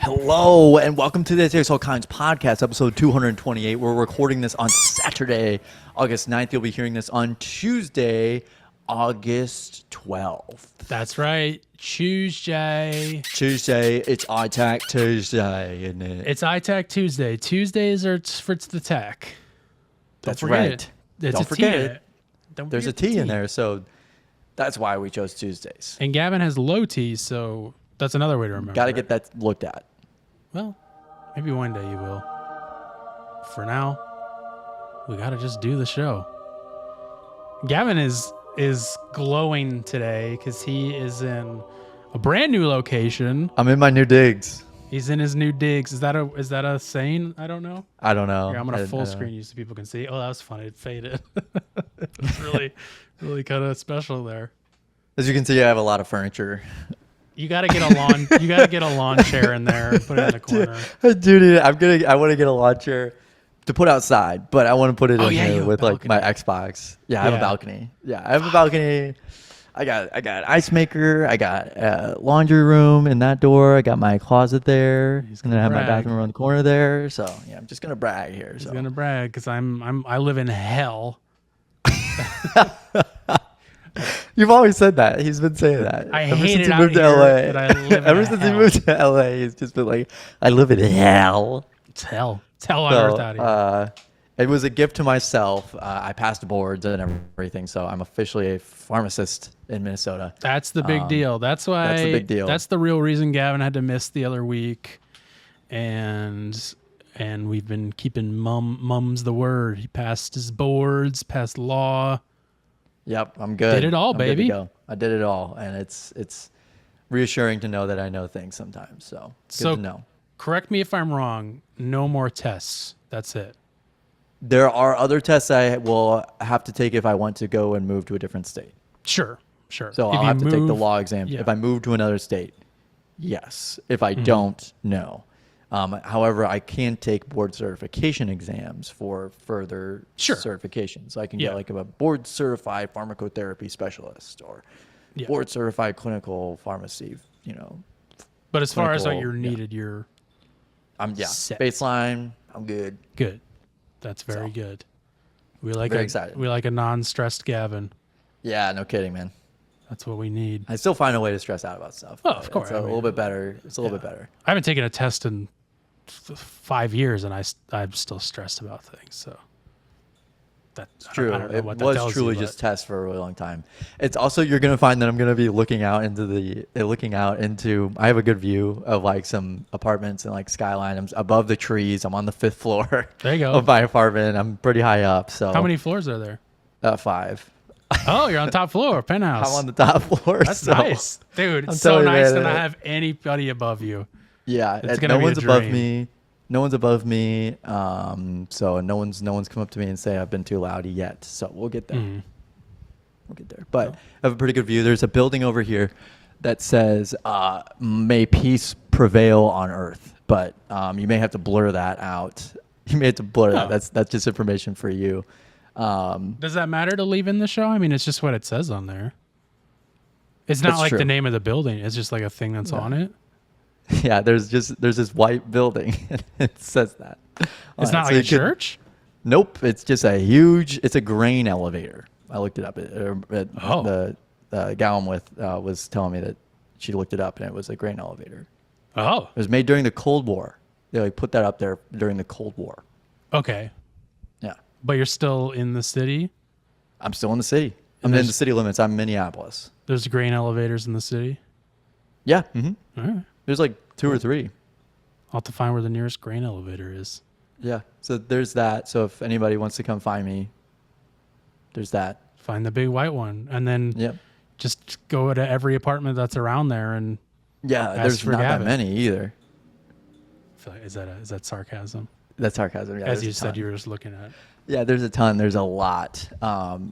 Hello, and welcome to the Takes All Kinds podcast, episode 228. We're recording this on Saturday, August 9th. You'll be hearing this on Tuesday, August 12th. That's right. Tuesday. It's iTech Tuesday, isn't it? It's iTech Tuesday. Tuesdays are for the tech. That's right. Don't forget it. it. Don't There's a forget the T in there, so that's why we chose Tuesdays. And Gavin has low T, so that's another way to remember. Got to get that looked at. Well, maybe one day you will. For now, we got to just do the show. Gavin is glowing today because he is in a brand new location. I'm in my new digs. He's in his new digs. Is that a saying? I don't know. I don't know. Here, I'm gonna full screen you so people can see. Oh, that was funny. It faded. It was really kind of special there. As you can see, I have a lot of furniture. You gotta get a lawn. You gotta get a lawn chair in there and put it in the corner. Dude, I want to get a lawn chair to put outside, but I want to put it in here with like my Xbox. Yeah, I have a balcony. Yeah, I have a balcony. I got an ice maker. I got a laundry room in that door. I got my closet there. And then I have my bathroom around the corner there. So yeah, I'm just gonna brag here. He's gonna brag because I live in hell. You've always said that. He's been saying that. Ever since he moved to LA. Ever since he moved to LA, he's just been like, I live in hell. It's hell. It's hell on earth out here. It was a gift to myself. I passed boards and everything, so I'm officially a pharmacist in Minnesota. That's the big deal. That's why. That's the big deal. That's the real reason Gavin had to miss the other week, and we've been keeping mum's the word. He passed his boards, passed law. Yep, I'm good. Did it all, baby. Good to go. I did it all, and it's reassuring to know that I know things sometimes. So good to know. Correct me if I'm wrong. No more tests. That's it. There are other tests I will have to take if I want to go and move to a different state. Sure. So I'll have to take the law exam. Yeah. If I move to another state, yes. If I don't, no. However, I can take board certification exams for further certifications. I can get like a board certified pharmacotherapy specialist or board certified clinical pharmacy, But as far as you're needed, you're set. Baseline, I'm good. Good. That's very good. We like excited. We like a non-stressed Gavin. Yeah, no kidding, man. That's what we need. I still find a way to stress out about stuff. Oh, of course. It's a little bit better. It's a little bit better. I haven't taken a test in 5 years, and I'm still stressed about things. So that's true. I don't know it what that was tells truly you, just tests for a really long time. It's also, you're going to find that I'm going to be looking out into, I have a good view of like some apartments and like skyline. I'm above the trees. I'm on the 5th floor there you go. of my apartment. I'm pretty high up. So how many floors are there? 5. Oh, you're on top floor, penthouse. I'm on the top floor. That's nice. Dude, it's so nice to not have anybody above you. Yeah. No one's above me. No one's above me. So no one's come up to me and say I've been too loud yet. So we'll get there. We'll get there. But I have a pretty good view. There's a building over here that says, may peace prevail on earth. But you may have to blur that out. You may have to blur that. That's just information for you. Does that matter to leave in the show? I mean, it's just what it says on there. It's not like the name of the building. It's just like a thing that's on it. Yeah, there's this white building and it says that. It's not like a church? Nope, it's just it's a grain elevator. I looked it up. The gal I'm with was telling me that she looked it up and it was a grain elevator. Oh. It was made during the Cold War. They like put that up there during the Cold War. Okay. Yeah. But you're still in the city? I'm still in the city. I'm in the city limits. I'm in Minneapolis. There's grain elevators in the city? Yeah. Mm-hmm. All right. There's like 2 or 3. I'll have to find where the nearest grain elevator is. Yeah. So there's that. So if anybody wants to come find me, there's that. Find the big white one. And then just go to every apartment that's around there and there's not that many either. Is that sarcasm? That's sarcasm. Yeah, as you said, you were just looking at. Yeah, there's a ton. There's a lot. So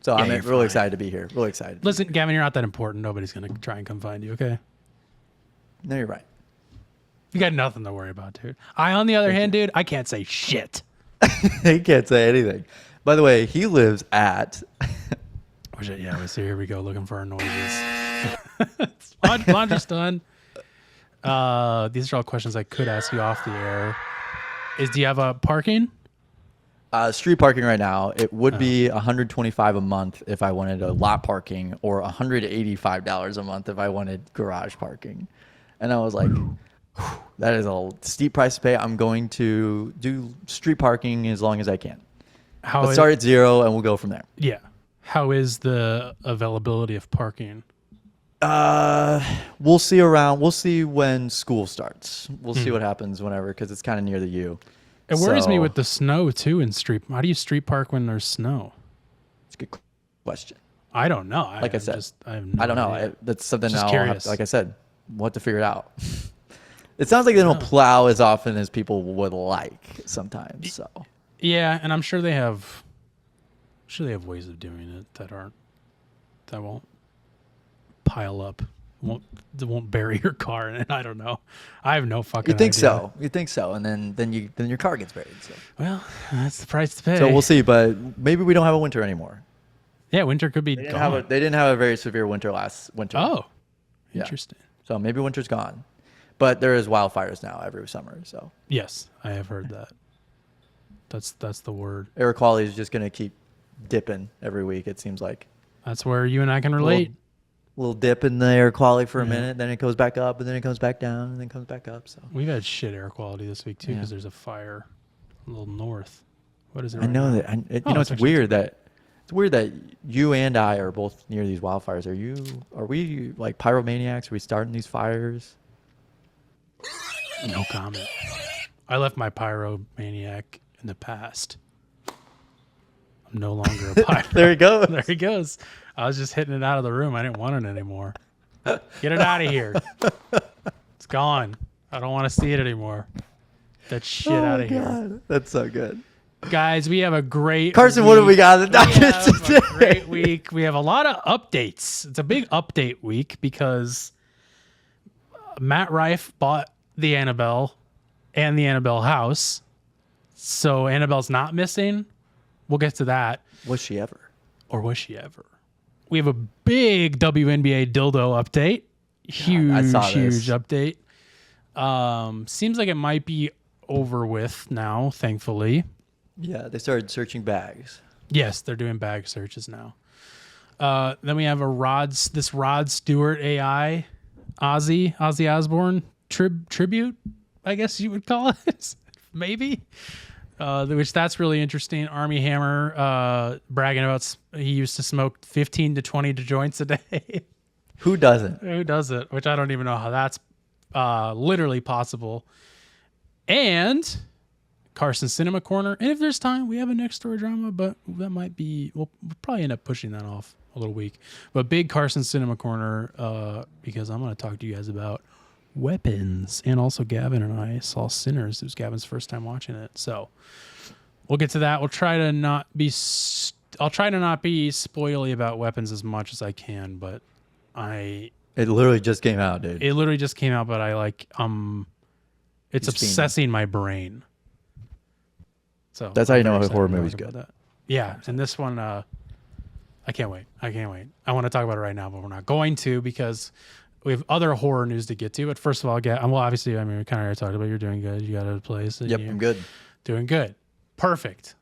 I'm really excited to be here. Really excited. Listen, Gavin, you're not that important. Nobody's gonna try and come find you. Okay. No, you're right. You got nothing to worry about, dude. On the other hand, dude, I can't say shit. He can't say anything. By the way, he lives at. Here we go, looking for our noises. Laundry's done. These are all questions I could ask you off the air. Do you have a parking? Street parking right now, it would be $125 a month if I wanted a lot parking, or $185 a month if I wanted garage parking. And I was like, that is a steep price to pay. I'm going to do street parking as long as I can. Let's start at 0 and we'll go from there. Yeah. How is the availability of parking? We'll see around. We'll see when school starts. We'll see what happens whenever, because it's kind of near the U. It worries me with the snow too in street. How do you street park when there's snow? It's a good question. I don't know. I said, I don't know. That's something just now. Curious. Like I said, we'll have to figure it out. It sounds like they don't plow as often as people would like sometimes. So yeah, and I'm sure they have. Ways of doing it that won't pile up. Won't bury your car in it. I don't know. I have no fucking idea. You think so, and then your car gets buried. So. Well, that's the price to pay. So we'll see, but maybe we don't have a winter anymore. Yeah, winter could be gone. They didn't have a very severe winter last winter. Oh, interesting. Yeah. So maybe winter's gone, but there is wildfires now every summer. So yes, I have heard that. That's the word. Air quality is just gonna keep dipping every week. It seems like. That's where you and I can relate. Little dip in the air quality for a minute, then it goes back up, and then it comes back down, and then comes back up. So we've had shit air quality this week too, because there's a fire a little north. What is it? I know now? It's weird that you and I are both near these wildfires. Are we like pyromaniacs? Are we starting these fires? No comment. I left my pyromaniac in the past. I'm no longer a pyro. There he goes. There he goes. I was just hitting it out of the room. I didn't want it anymore. Get it out of here. It's gone. I don't want to see it anymore. That shit out of here. That's so good. Guys, we have a great Carson, week. what do we got? We have a great week. We have a lot of updates. It's a big update week because Matt Rife bought the Annabelle and the Annabelle house. So Annabelle's not missing. We'll get to that. Was she ever? Or was she ever? We have a big WNBA dildo update. Huge update. Seems like it might be over with now, thankfully. Yeah, they started searching bags. Yes, they're doing bag searches now. Then we have this Rod Stewart AI Ozzy Osbourne tribute, I guess you would call it. Maybe. Which that's really interesting. Armie Hammer bragging about he used to smoke 15 to 20 joints a day. Who doesn't? Who does it? Which I don't even know how that's literally possible. And Carson Cinema Corner. And if there's time, we have a next door drama, but that might be, we'll probably end up pushing that off a little week. But big Carson Cinema Corner because I'm going to talk to you guys about weapons. And also Gavin and I saw Sinners. It was Gavin's first time watching it. So we'll get to that. I'll try to not be spoily about weapons as much as I can, but it literally just came out, dude. It literally just came out, but it's obsessing my brain. So that's how you know a horror movie's good. Yeah, and this one I can't wait. I want to talk about it right now, but we're not going to because we have other horror news to get to. But first of all, obviously, we kind of already talked about you're doing good. You got a place. Yep, I'm good. Doing good. Perfect.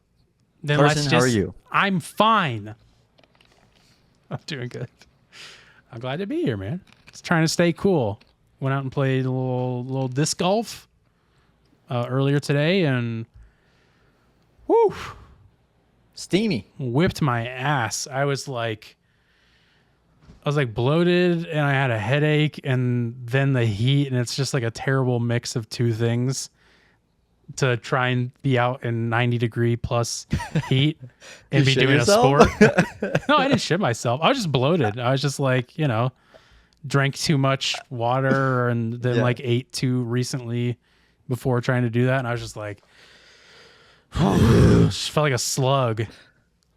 Then Carson, how are you? I'm fine. I'm doing good. I'm glad to be here, man. Just trying to stay cool. Went out and played a little disc golf earlier today, and whoo, steamy. Whipped my ass. I was like bloated, and I had a headache, and then the heat, and it's just like a terrible mix of two things to try and be out in 90-degree plus heat and be doing yourself? A sport. No, I didn't shit myself. I was just bloated. I was just like, drank too much water and then ate too recently before trying to do that. And I was just like, just felt like a slug.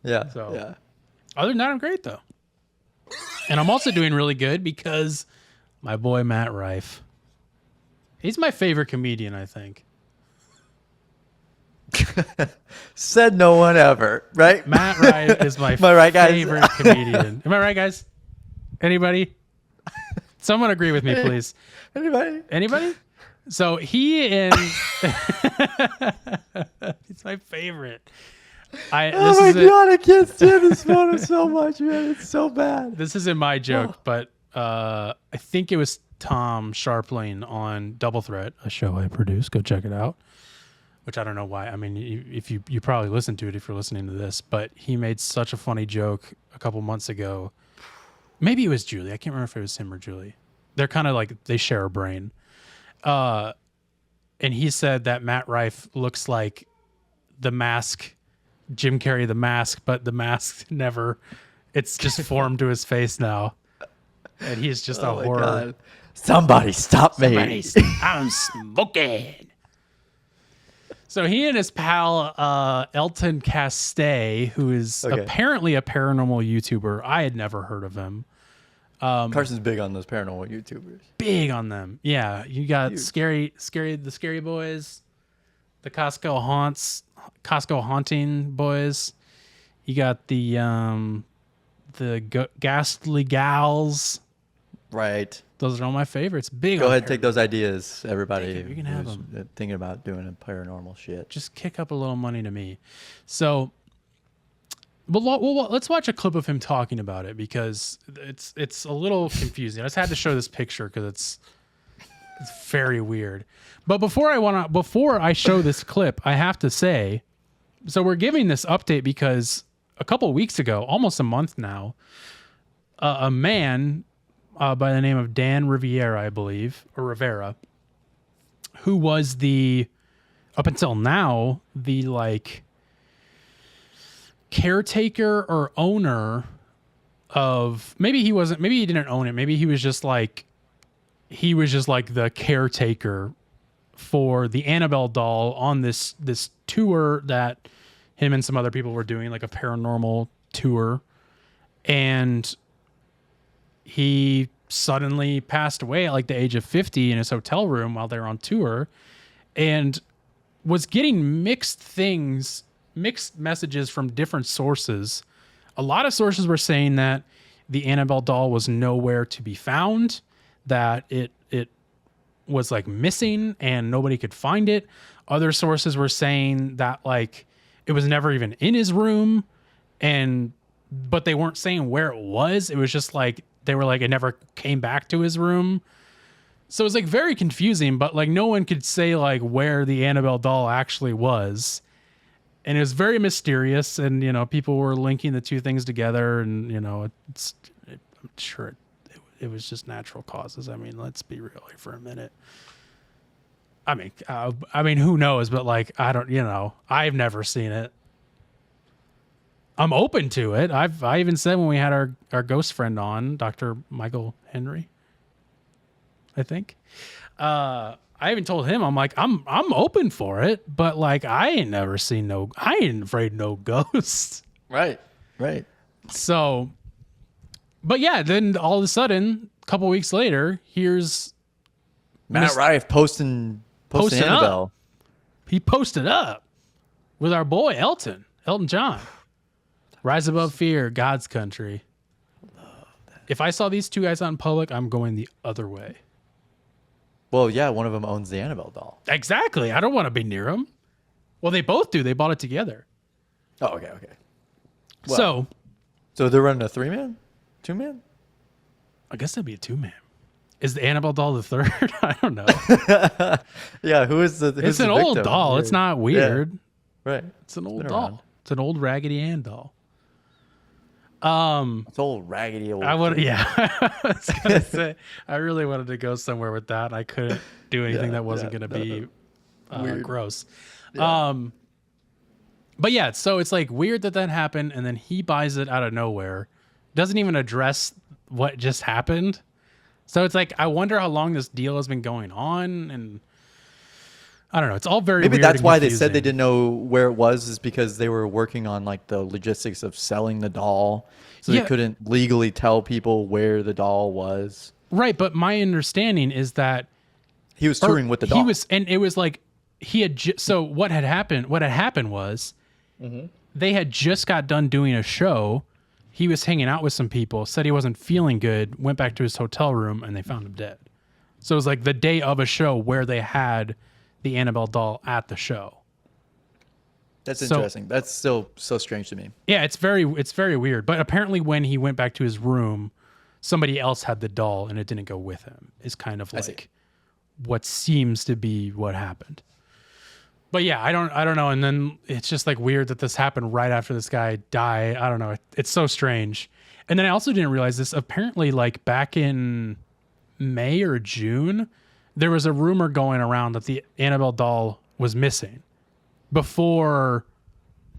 Yeah. So other than that, I'm great though. And I'm also doing really good because my boy, Matt Rife, he's my favorite comedian, I think. Said no one ever, right? Matt Rife is my favorite comedian. Am I right, guys? Anybody? Someone agree with me, please. Anybody? So he and it's my favorite. Oh my God, I can't stand this photo so much, man. It's so bad. This isn't my joke, but I think it was Tom Sharpling on Double Threat, a show I produce. Go check it out. Which I don't know why. I mean, if you probably listen to it if you're listening to this, but he made such a funny joke a couple months ago. Maybe it was Julie. I can't remember if it was him or Julie. They're kind of like, they share a brain. And he said that Matt Rife looks like the Mask, Jim Carrey, the Mask, but the mask never, it's just formed to his face now. And he's just a horror. God. Somebody stop me. I'm smoking. So he and his pal, Elton Castay, who is apparently a paranormal YouTuber. I had never heard of him. Carson's big on those paranormal YouTubers. Big on them. Yeah. You got the Scary Boys, the Costco Haunting Boys. You got the Ghastly Gals. Right. Those are all my favorites. Big. Go ahead, take those ideas, everybody. You can have them. Thinking about doing a paranormal shit. Just kick up a little money to me. So, well, let's watch a clip of him talking about it because it's a little confusing. I just had to show this picture because it's very weird. But before I show this clip, I have to say, so we're giving this update because a couple of weeks ago, almost a month now, a man by the name of Dan Rivera, I believe, or Rivera, who was up until now, the caretaker or owner of, maybe he didn't own it. Maybe he was just like the caretaker for the Annabelle doll on this tour that him and some other people were doing, like a paranormal tour. And he suddenly passed away at like the age of 50 in his hotel room while they were on tour, and was getting mixed messages from different sources. A lot of sources were saying that the Annabelle doll was nowhere to be found, that it was like missing and nobody could find it. Other sources were saying that like it was never even in his room, but they weren't saying where it was. It was just like, they were like, it never came back to his room. So it was like very confusing, but like no one could say like where the Annabelle doll actually was. And it was very mysterious. And, people were linking the two things together, and, I'm sure it was just natural causes. I mean, let's be real here for a minute. I mean, who knows? But like, I don't, I've never seen it. I'm open to it. I even said when we had our ghost friend on, Dr. Michael Henry, I think. I even told him, I'm like, I'm open for it, but like I ain't afraid no ghosts. Right. So, but yeah, then all of a sudden, a couple weeks later, here's Matt Rife posting Annabelle. Up. He posted up with our boy Elton John. Rise Above Fear, God's Country. If I saw these two guys out in public, I'm going the other way. Well, yeah, one of them owns the Annabelle doll. Exactly. I don't want to be near them. Well, they both do. They bought it together. Oh, okay. Well, so they're running a 3-man? 2-man? I guess that'd be a 2-man. Is the Annabelle doll the third? I don't know. Yeah, who's it's an old doll. Weird. It's not weird. Yeah. Right. It's an old doll. It's an old Raggedy Ann doll. It's old raggedy old. I was gonna say I really wanted to go somewhere with that. I couldn't do anything that wasn't gonna be gross. Yeah. But yeah, so it's like weird that happened, and then he buys it out of nowhere, doesn't even address what just happened. So it's like I wonder how long this deal has been going on, and I don't know. It's all very maybe weird. That's why they said they didn't know where it was, is because they were working on like the logistics of selling the doll, so they couldn't legally tell people where the doll was. Right, but my understanding is that he was touring with the doll. And it was like he had. So what had happened? What had happened was they had just got done doing a show he was hanging out with some people, said he wasn't feeling good, went back to his hotel room, and they found him dead. So it was like the day of a show where they had the Annabelle doll at the show. That's interesting. That's still so strange to me. Yeah, it's very weird. But apparently when he went back to his room, somebody else had the doll and it didn't go with him. Is kind of like what seems to be what happened. But yeah, I don't know. And then it's just like weird that this happened right after this guy died. I don't know. It's so strange. And then I also didn't realize this. Apparently, like back in May or June, there was a rumor going around that the Annabelle doll was missing before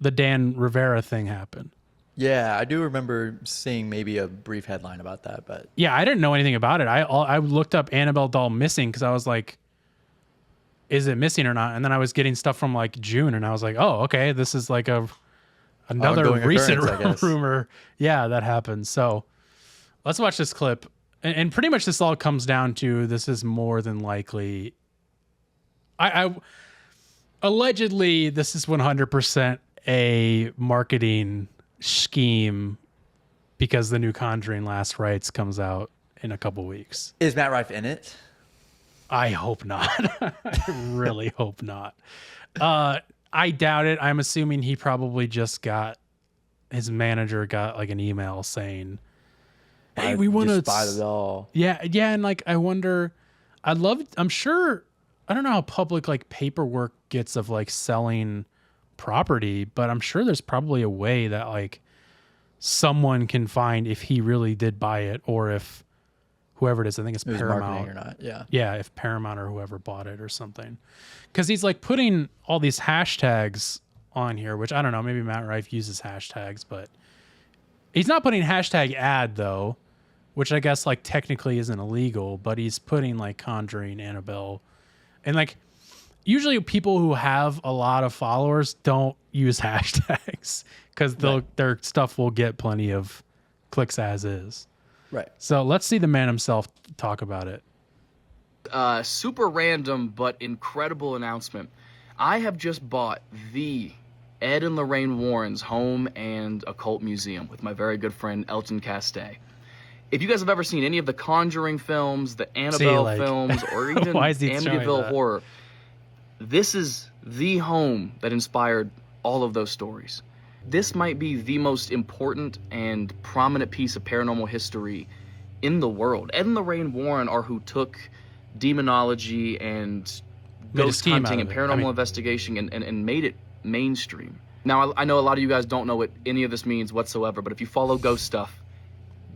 the Dan Rivera thing happened. Yeah, I do remember seeing maybe a brief headline about that, but yeah, I didn't know anything about it. I looked up Annabelle doll missing because I was like, is it missing or not? And then I was getting stuff from like June, and I was like, oh, okay, this is like another recent rumor. Yeah, that happened. So let's watch this clip, and pretty much this all comes down to this is more than likely. I allegedly this is 100% a marketing scheme because the new Conjuring Last Rites comes out in a couple weeks. Is Matt Rife in it? I hope not. I really hope not. I doubt it. I'm assuming he probably just his manager got like an email saying, hey, we want to buy the doll. Yeah. And like, I wonder, I'm sure, I don't know how public like paperwork gets of like selling property, but I'm sure there's probably a way that like someone can find if he really did buy it or if whoever it is, I think it's Paramount or not. Yeah. Yeah. If Paramount or whoever bought it or something. Cause he's like putting all these hashtags on here, which I don't know, maybe Matt Rife uses hashtags, but he's not putting hashtag ad though, which I guess like technically isn't illegal, but he's putting like Conjuring, Annabelle, and like usually people who have a lot of followers don't use hashtags because their stuff will get plenty of clicks as is. Right. So let's see the man himself talk about it. Super random but incredible announcement. I have just bought the Ed and Lorraine Warren's Home and Occult Museum with my very good friend Elton Castay. If you guys have ever seen any of the Conjuring films, the Annabelle films, or even Amityville Horror, this is the home that inspired all of those stories. This might be the most important and prominent piece of paranormal history in the world. Ed and Lorraine Warren are who took demonology and ghost hunting and paranormal investigation and made it mainstream. Now, I know a lot of you guys don't know what any of this means whatsoever, but if you follow ghost stuff,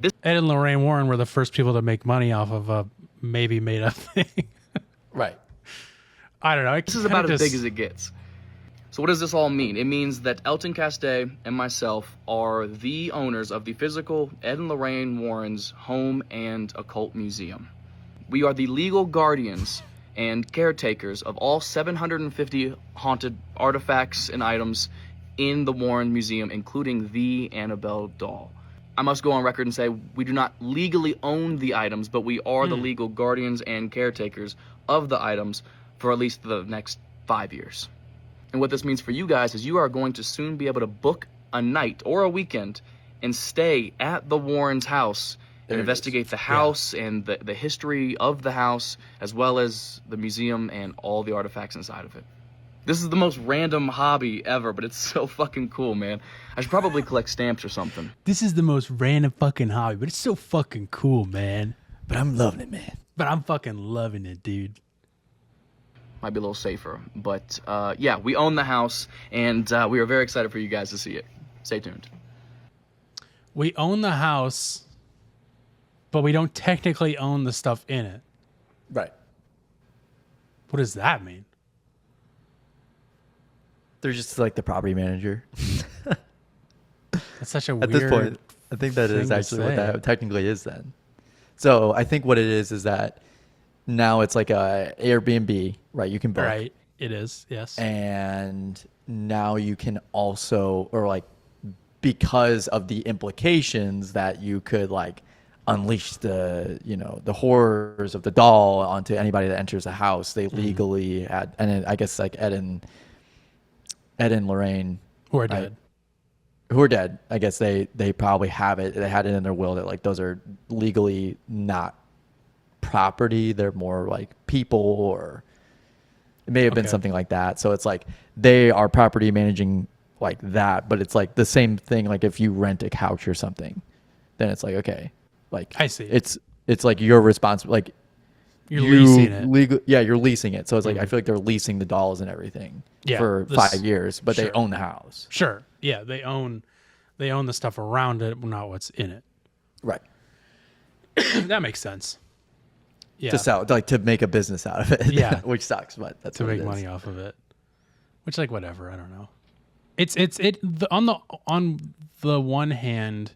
Ed and Lorraine Warren were the first people to make money off of a maybe made up thing. Right. I don't know. This is about as big as it gets. So what does this all mean? It means that Elton Castay and myself are the owners of the physical Ed and Lorraine Warren's Home and Occult Museum. We are the legal guardians and caretakers of all 750 haunted artifacts and items in the Warren Museum, including the Annabelle doll. I must go on record and say we do not legally own the items, but we are the legal guardians and caretakers of the items for at least the next 5 years. And what this means for you guys is you are going to soon be able to book a night or a weekend and stay at the Warren's house and investigate the house and the history of the house, as well as the museum and all the artifacts inside of it. This is the most random hobby ever, but it's so fucking cool, man. I should probably collect stamps or something. This is the most random fucking hobby, but it's so fucking cool, man. But I'm loving it, man. But I'm fucking loving it, dude. Might be a little safer, but yeah, we own the house, and we are very excited for you guys to see it. Stay tuned. We own the house, but we don't technically own the stuff in it. Right. What does that mean? They're just like the property manager. That's such a weird. At this point, I think that is actually what that technically is then. So I think what it is that now it's like a Airbnb, right? You can book. Right. It is. Yes. And now you can also, or like, because of the implications that you could like unleash the, you know, the horrors of the doll onto anybody that enters the house. They legally had, and I guess like Ed and Lorraine, who are dead. who are dead, I guess they probably have it. They had it in their will that like those are legally not property. They're more like people, or it may have been something like that. So it's like they are property managing like that, but it's like the same thing. Like if you rent a couch or something, then it's like, okay, like I see. It's like you're responsible. Like you're leasing it. You're leasing it. So it's like, I feel like they're leasing the dolls and everything for 5 years, but they own the house. Sure. Yeah. They own the stuff around it, not what's in it. Right. That makes sense. Yeah. To sell, like to make a business out of it. Yeah. Which sucks, but that's to what make it is. money off of it. Which, like, whatever. I don't know. On the one hand,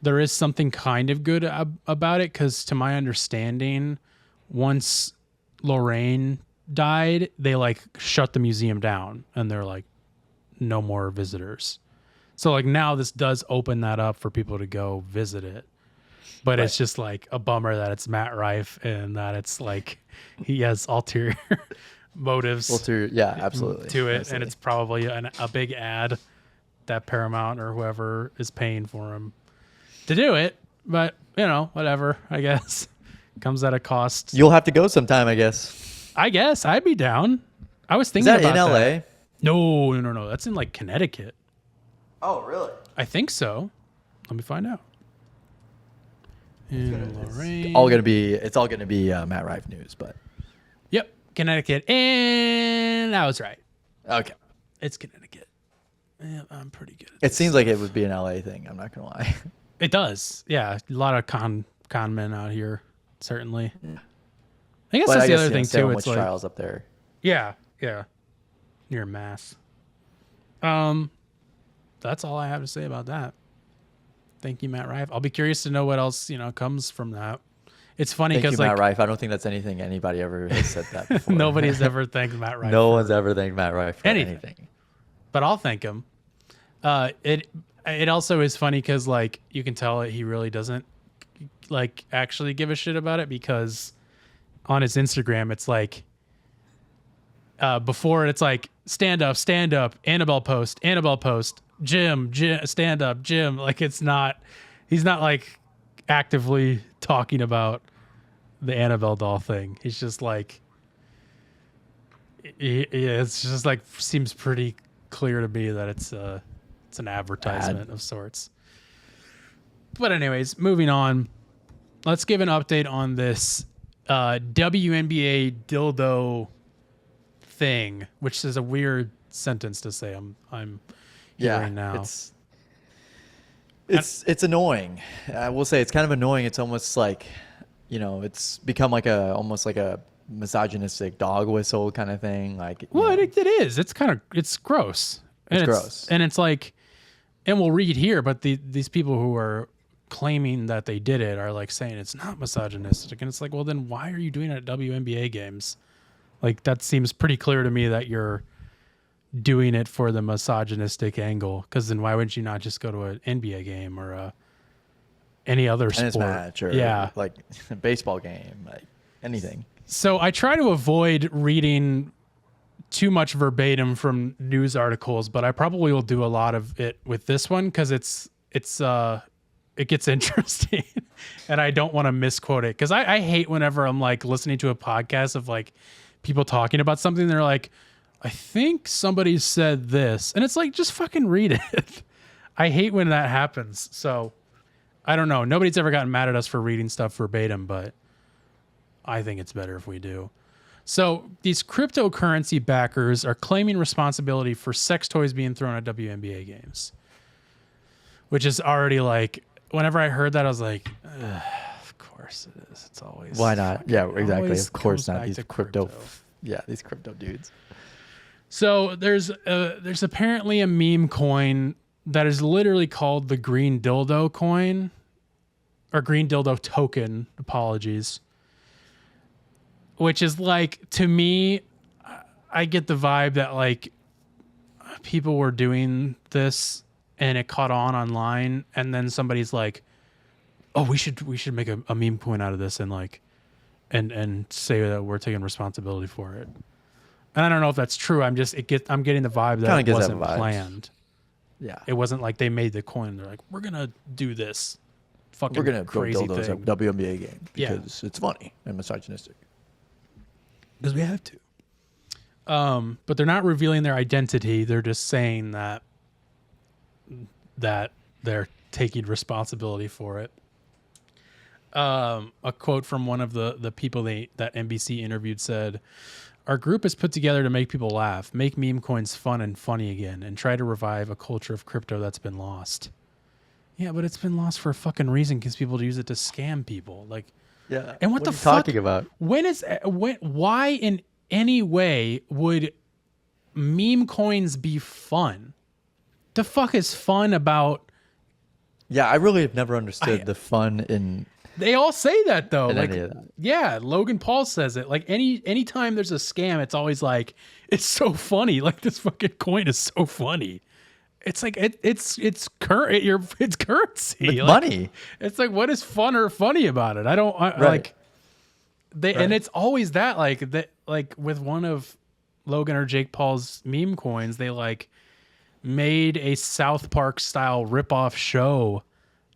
there is something kind of good about it, because to my understanding, once Lorraine died, they like shut the museum down and they're like, no more visitors. So like now this does open that up for people to go visit it. But it's just like a bummer that it's Matt Rife and that it's like he has ulterior motives yeah, absolutely. to it. Absolutely. And it's probably a big ad that Paramount or whoever is paying for him to do it. But, you know, whatever, I guess. Comes at a cost. You'll have to go sometime, I guess. I guess I'd be down. I was thinking about that. Is that in LA? No. That's in like Connecticut. Oh, really? I think so. Let me find out. It's all gonna be Matt Rife news, but yep, Connecticut, and I was right. okay, it's Connecticut. Yeah, I'm pretty good. It seems like it would be an LA thing. I'm not gonna lie. It does. Yeah, a lot of con men out here, certainly. Yeah. I guess that's the other thing too. It's like trials up there. Yeah, near Mass. That's all I have to say about that. Thank you, Matt Rife. I'll be curious to know what else comes from that. It's funny because Matt Rife. I don't think that's anything anybody ever has said that before. Nobody's ever thanked Matt Rife. No one's ever thanked Matt Rife for anything. But I'll thank him. It also is funny because like you can tell that he really doesn't like actually give a shit about it, because on his Instagram it's like before it's like stand up, Annabelle post, Jim, stand up, Jim. Like he's not like actively talking about the Annabelle doll thing. He's just like, it's just like seems pretty clear to me that it's an advertisement of sorts. But anyways, moving on. Let's give an update on this WNBA dildo thing, which is a weird sentence to say. I'm hearing now. It's annoying. I will say it's kind of annoying. It's almost like, it's become like almost like a misogynistic dog whistle kind of thing. Like, it is. It's gross. It's gross. And it's like, and we'll read here, but these people who are claiming that they did it are like saying it's not misogynistic. And it's like, well, then why are you doing it at WNBA games? Like, that seems pretty clear to me that you're doing it for the misogynistic angle, because then why wouldn't you not just go to an NBA game or any other tennis sport match or like a baseball game, like anything. So I try to avoid reading too much verbatim from news articles, but I probably will do a lot of it with this one because it gets interesting and I don't want to misquote it, because I hate whenever I'm like listening to a podcast of like people talking about something, they're like, I think somebody said this, and it's like, just fucking read it. I hate when that happens. So I don't know. Nobody's ever gotten mad at us for reading stuff verbatim, but I think it's better if we do. So these cryptocurrency backers are claiming responsibility for sex toys being thrown at WNBA games, which is already like, whenever I heard that, I was like, of course it is. It's always, why not? Yeah, exactly. Of course not. These crypto. These crypto dudes. So there's apparently a meme coin that is literally called the green dildo coin, or green dildo token. Apologies. Which is like, to me, I get the vibe that like people were doing this and it caught on online, and then somebody's like, oh, we should make a meme coin out of this and like and say that we're taking responsibility for it. And I don't know if that's true. I'm getting the vibe that it wasn't planned. Yeah. It wasn't like they made the coin. They're like, we're gonna do this fucking We're gonna crazy those thing WNBA game because it's funny and misogynistic. because we have to. But they're not revealing their identity. They're just saying that they're taking responsibility for it. A quote from one of the people that NBC interviewed said, "Our group is put together to make people laugh, make meme coins fun and funny again, and try to revive a culture of crypto that's been lost." Yeah, but it's been lost for a fucking reason because people use it to scam people. Like, Yeah. and what the are you fuck? talking about? Why in any way would meme coins be fun? The fuck is fun about? Yeah, I really have never understood the fun in. They all say that though. In Like, any of that. yeah, Logan Paul says it. Like anytime there's a scam, it's always like, it's so funny. Like, this fucking coin is so funny. It's like it's it's currency. It's Like, money. It's like, what is fun or funny about it? Right. Like they and it's always that like with one of Logan or Jake Paul's meme coins, they like made a South Park style ripoff show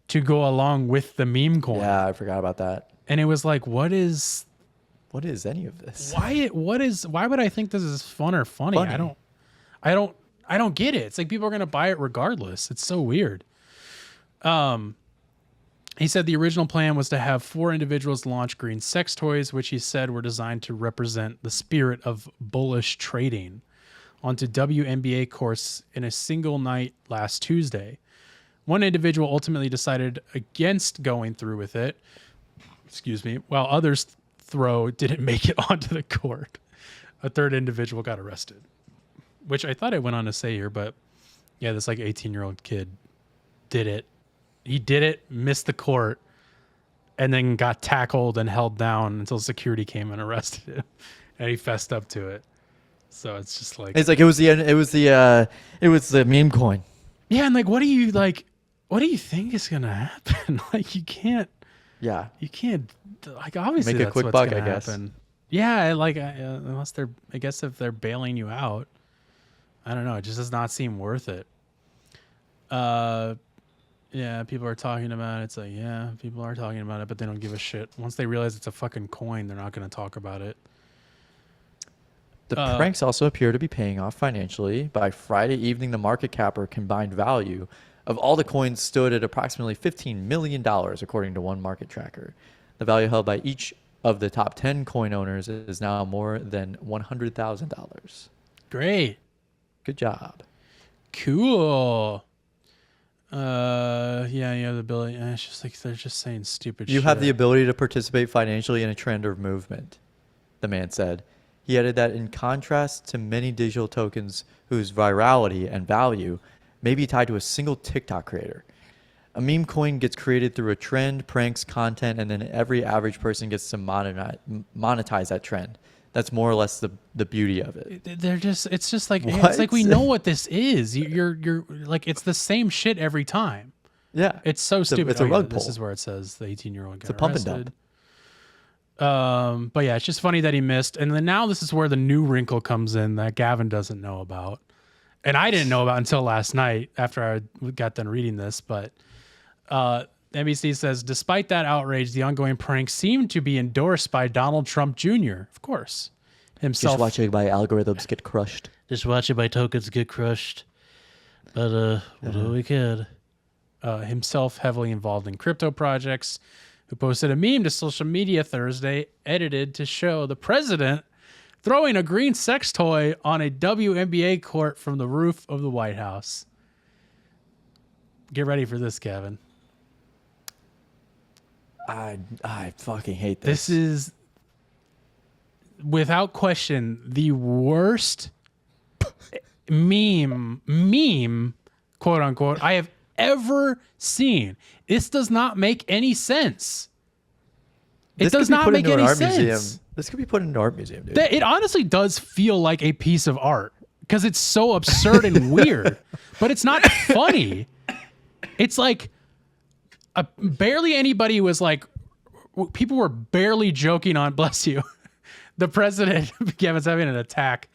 to go along with the meme coin. Yeah, I forgot about that. And it was like, what is any of this? why would I think this is fun or funny? I don't get it. It's like people are gonna buy it regardless. It's so weird. He said the original plan was to have 4 individuals launch green sex toys, which he said were designed to represent the spirit of bullish trading, onto WNBA courts in a single night last Tuesday. One individual ultimately decided against going through with it, while others didn't make it onto the court. A third individual got arrested, which I thought I went on to say here, but yeah, this like 18-year-old kid did it. He did it, missed the court, and then got tackled and held down until security came and arrested him, and he fessed up to it. So it's just like, It's like it was the meme coin. yeah, and like, what do you think is gonna happen? Like, you can't, like, obviously Make a that's quick what's buck, gonna I guess. happen. Yeah, like unless I guess if they're bailing you out, I don't know. It just does not seem worth it. Yeah, people are talking about it. It's like, yeah, people are talking about it, but they don't give a shit. Once they realize it's a fucking coin, they're not going to talk about it. The pranks also appear to be paying off financially. By Friday evening, the market cap or combined value of all the coins stood at approximately $15 million, according to one market tracker. The value held by each of the top 10 coin owners is now more than $100,000. Great. Good job. Cool. Yeah, you have the ability. It's just like they're just saying stupid shit. You have the ability to participate financially in a trend or movement, the man said. He added that in contrast to many digital tokens whose virality and value may be tied to a single TikTok creator, a meme coin gets created through a trend, pranks, content, and then every average person gets to monetize that trend. That's more or less the beauty of it. It's just like, What? it's like, we know what this is. You're like, it's the same shit every time. Yeah. It's so stupid. It's a rug pull. This is where it says the 18-year-old got It's a pump arrested. and dump. But yeah, it's just funny that he missed. And then now this is where the new wrinkle comes in that Gavin doesn't know about. And I didn't know about until last night after I got done reading this. But NBC says, despite that outrage, the ongoing prank seemed to be endorsed by Donald Trump Jr., of course. Himself. Just watching my algorithms get crushed. Just watching my tokens get crushed. But we'll do what we can. Himself heavily involved in crypto projects, who posted a meme to social media Thursday, edited to show the president throwing a green sex toy on a WNBA court from the roof of the White House. Get ready for this, Gavin. I fucking hate this. This is, without question, the worst meme, quote unquote, I have ever seen. This does not make any sense. It does not make any sense. This could be put in an art museum, dude. It honestly does feel like a piece of art because it's so absurd and weird, but it's not funny. It's like barely anybody was like, people were barely joking on, bless you, the president, Gavin's having an attack.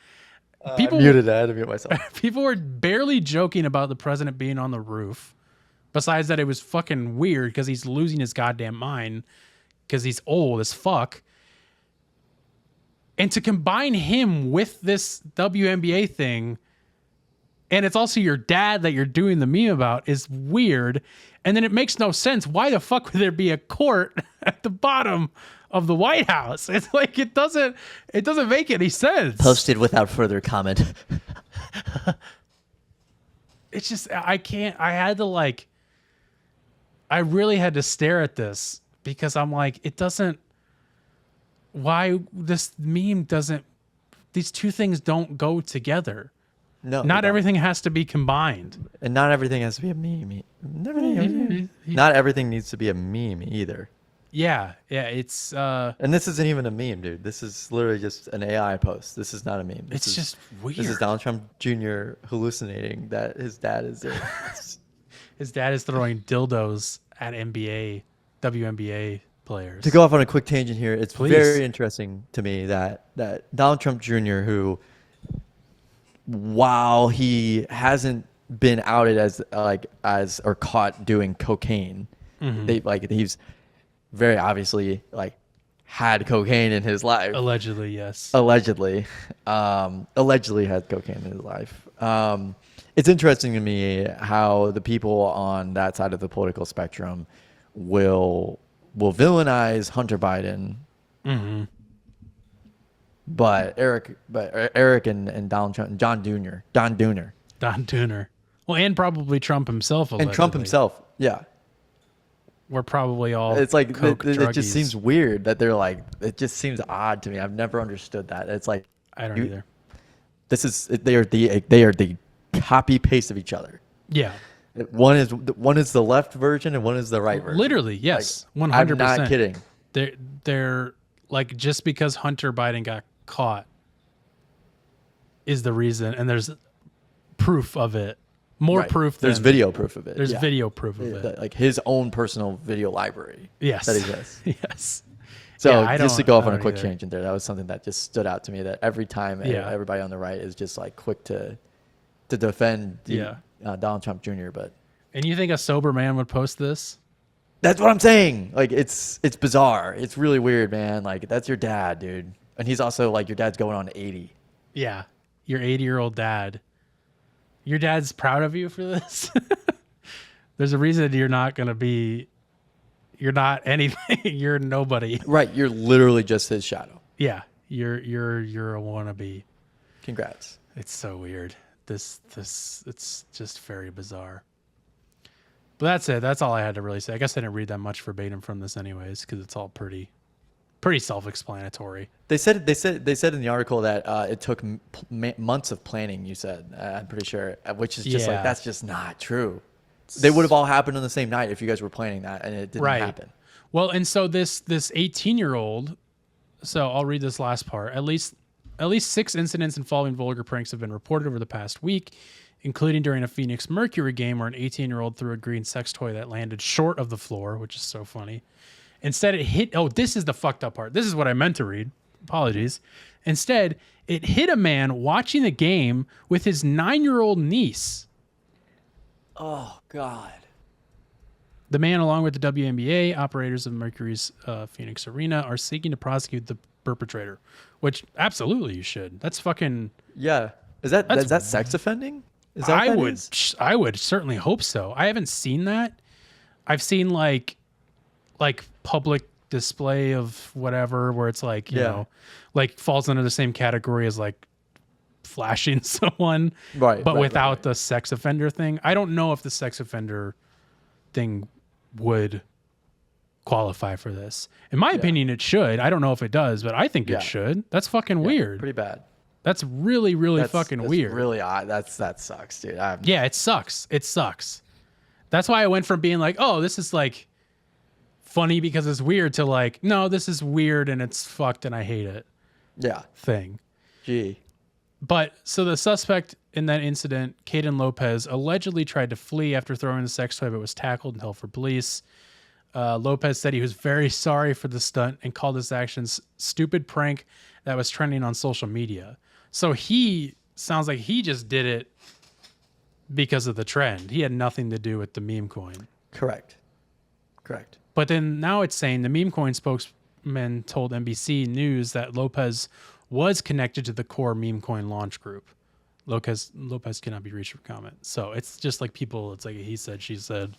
People muted that. I had to mute myself. People were barely joking about the president being on the roof. Besides that, it was fucking weird because he's losing his goddamn mind because he's old as fuck. And to combine him with this WNBA thing, and it's also your dad that you're doing the meme about, is weird. And then it makes no sense. Why the fuck would there be a court at the bottom of the White House? It's like it doesn't make any sense. Posted without further comment. It's just I really had to stare at this because I'm like, it doesn't. Why this meme doesn't? These two things don't go together. No, not everything has to be combined, and not everything has to be a meme. Not everything needs to be a meme either. Yeah, it's. And this isn't even a meme, dude. This is literally just an AI post. This is not a meme. It's just weird. This is Donald Trump Jr. hallucinating that his dad is there. His dad is throwing dildos at WNBA players. To go off on a quick tangent here, it's Please. very interesting to me that Donald Trump Jr., who, while he hasn't been outed as or caught doing cocaine, he's very obviously had cocaine in his life. Allegedly, yes. Allegedly had cocaine in his life. It's interesting to me how the people on that side of the political spectrum will villainize Hunter Biden, but Eric and Donald Trump, Don Dooner, well, and probably Trump himself, allegedly. and Trump himself, yeah. We're probably all. It's like coke it druggies. just seems weird that they're like. It just seems odd to me. I've never understood that. It's like I don't either. They are the copy paste of each other. Yeah. One is the left version and one is the right version. Literally, yes, 100%. I'm not kidding. They're like, just because Hunter Biden got caught is the reason, and there's proof of it. More proof. There's video proof of it. There's video proof of it. Like his own personal video library. Yes. That exists. Yes. So just to go off on a quick either. tangent there, that was something that just stood out to me. That every time everybody on the right is just like quick to defend Donald Trump Jr. But and you think a sober man would post this? That's what I'm saying. Like it's bizarre. It's really weird, man. Like that's your dad, dude, and he's also like your dad's going on 80. Yeah, your 80-year-old dad. Your dad's proud of you for this. There's a reason you're not gonna be. You're not anything. You're nobody. Right. You're literally just his shadow. Yeah. You're a wannabe. Congrats. It's so weird. This it's just very bizarre. But that's it. That's all I had to really say. I guess I didn't read that much verbatim from this anyways, because it's all pretty self-explanatory. They said in the article that it took months of planning. You said, I'm pretty sure, which is just like that's just not true. They would have all happened on the same night if you guys were planning that, and it didn't happen. Well, and so this 18-year-old. So I'll read this last part. At least 6 incidents involving vulgar pranks have been reported over the past week, including during a Phoenix Mercury game where an 18-year-old threw a green sex toy that landed short of the floor, which is so funny. Instead, it hit. Oh, this is the fucked up part. This is what I meant to read. Apologies. Instead, it hit a man watching the game with his 9-year-old niece. Oh, God. The man, along with the WNBA, operators of Mercury's Phoenix Arena, are seeking to prosecute the perpetrator, which absolutely you should. That's fucking... Yeah. Is that sex offending? Is that I would certainly hope so. I haven't seen that. I've seen like public display of whatever where it's like, you know, like falls under the same category as like flashing someone, but without the sex offender thing. I don't know if the sex offender thing would qualify for this. In my opinion, it should. I don't know if it does, but I think it should. That's fucking weird. Pretty bad. That's really, really fucking weird. Really odd. That sucks, dude. Yeah, it sucks. It sucks. That's why I went from being like, oh, this is like funny because it's weird to like, no, this is weird and it's fucked and I hate it. Yeah. Thing. Gee. But so the suspect in that incident, Caden Lopez, allegedly tried to flee after throwing the sex toy, but was tackled and held for police. Lopez said he was very sorry for the stunt and called his actions stupid prank that was trending on social media. So he sounds like he just did it because of the trend. He had nothing to do with the meme coin. Correct. But then now it's saying the meme coin spokesman told NBC News that Lopez was connected to the core meme coin launch group. Lopez cannot be reached for comment. So it's just like people, it's like he said, she said.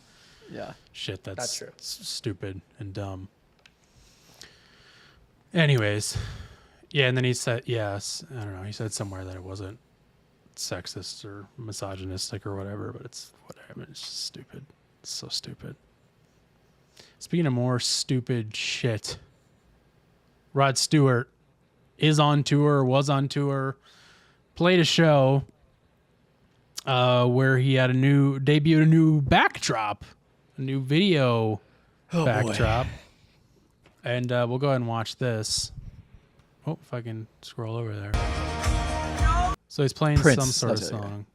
Yeah. Shit, that's true. Stupid and dumb. Anyways, yeah, and then he said, yes, I don't know, he said somewhere that it wasn't sexist or misogynistic or whatever, but it's whatever. I mean, it's just stupid. It's so stupid. Speaking of more stupid shit, Rod Stewart is on tour, was on tour, played a show where he had debuted a new backdrop, a new video backdrop. Boy. And we'll go ahead and watch this. Oh, if I can scroll over there. So he's playing Prince, some sort of song.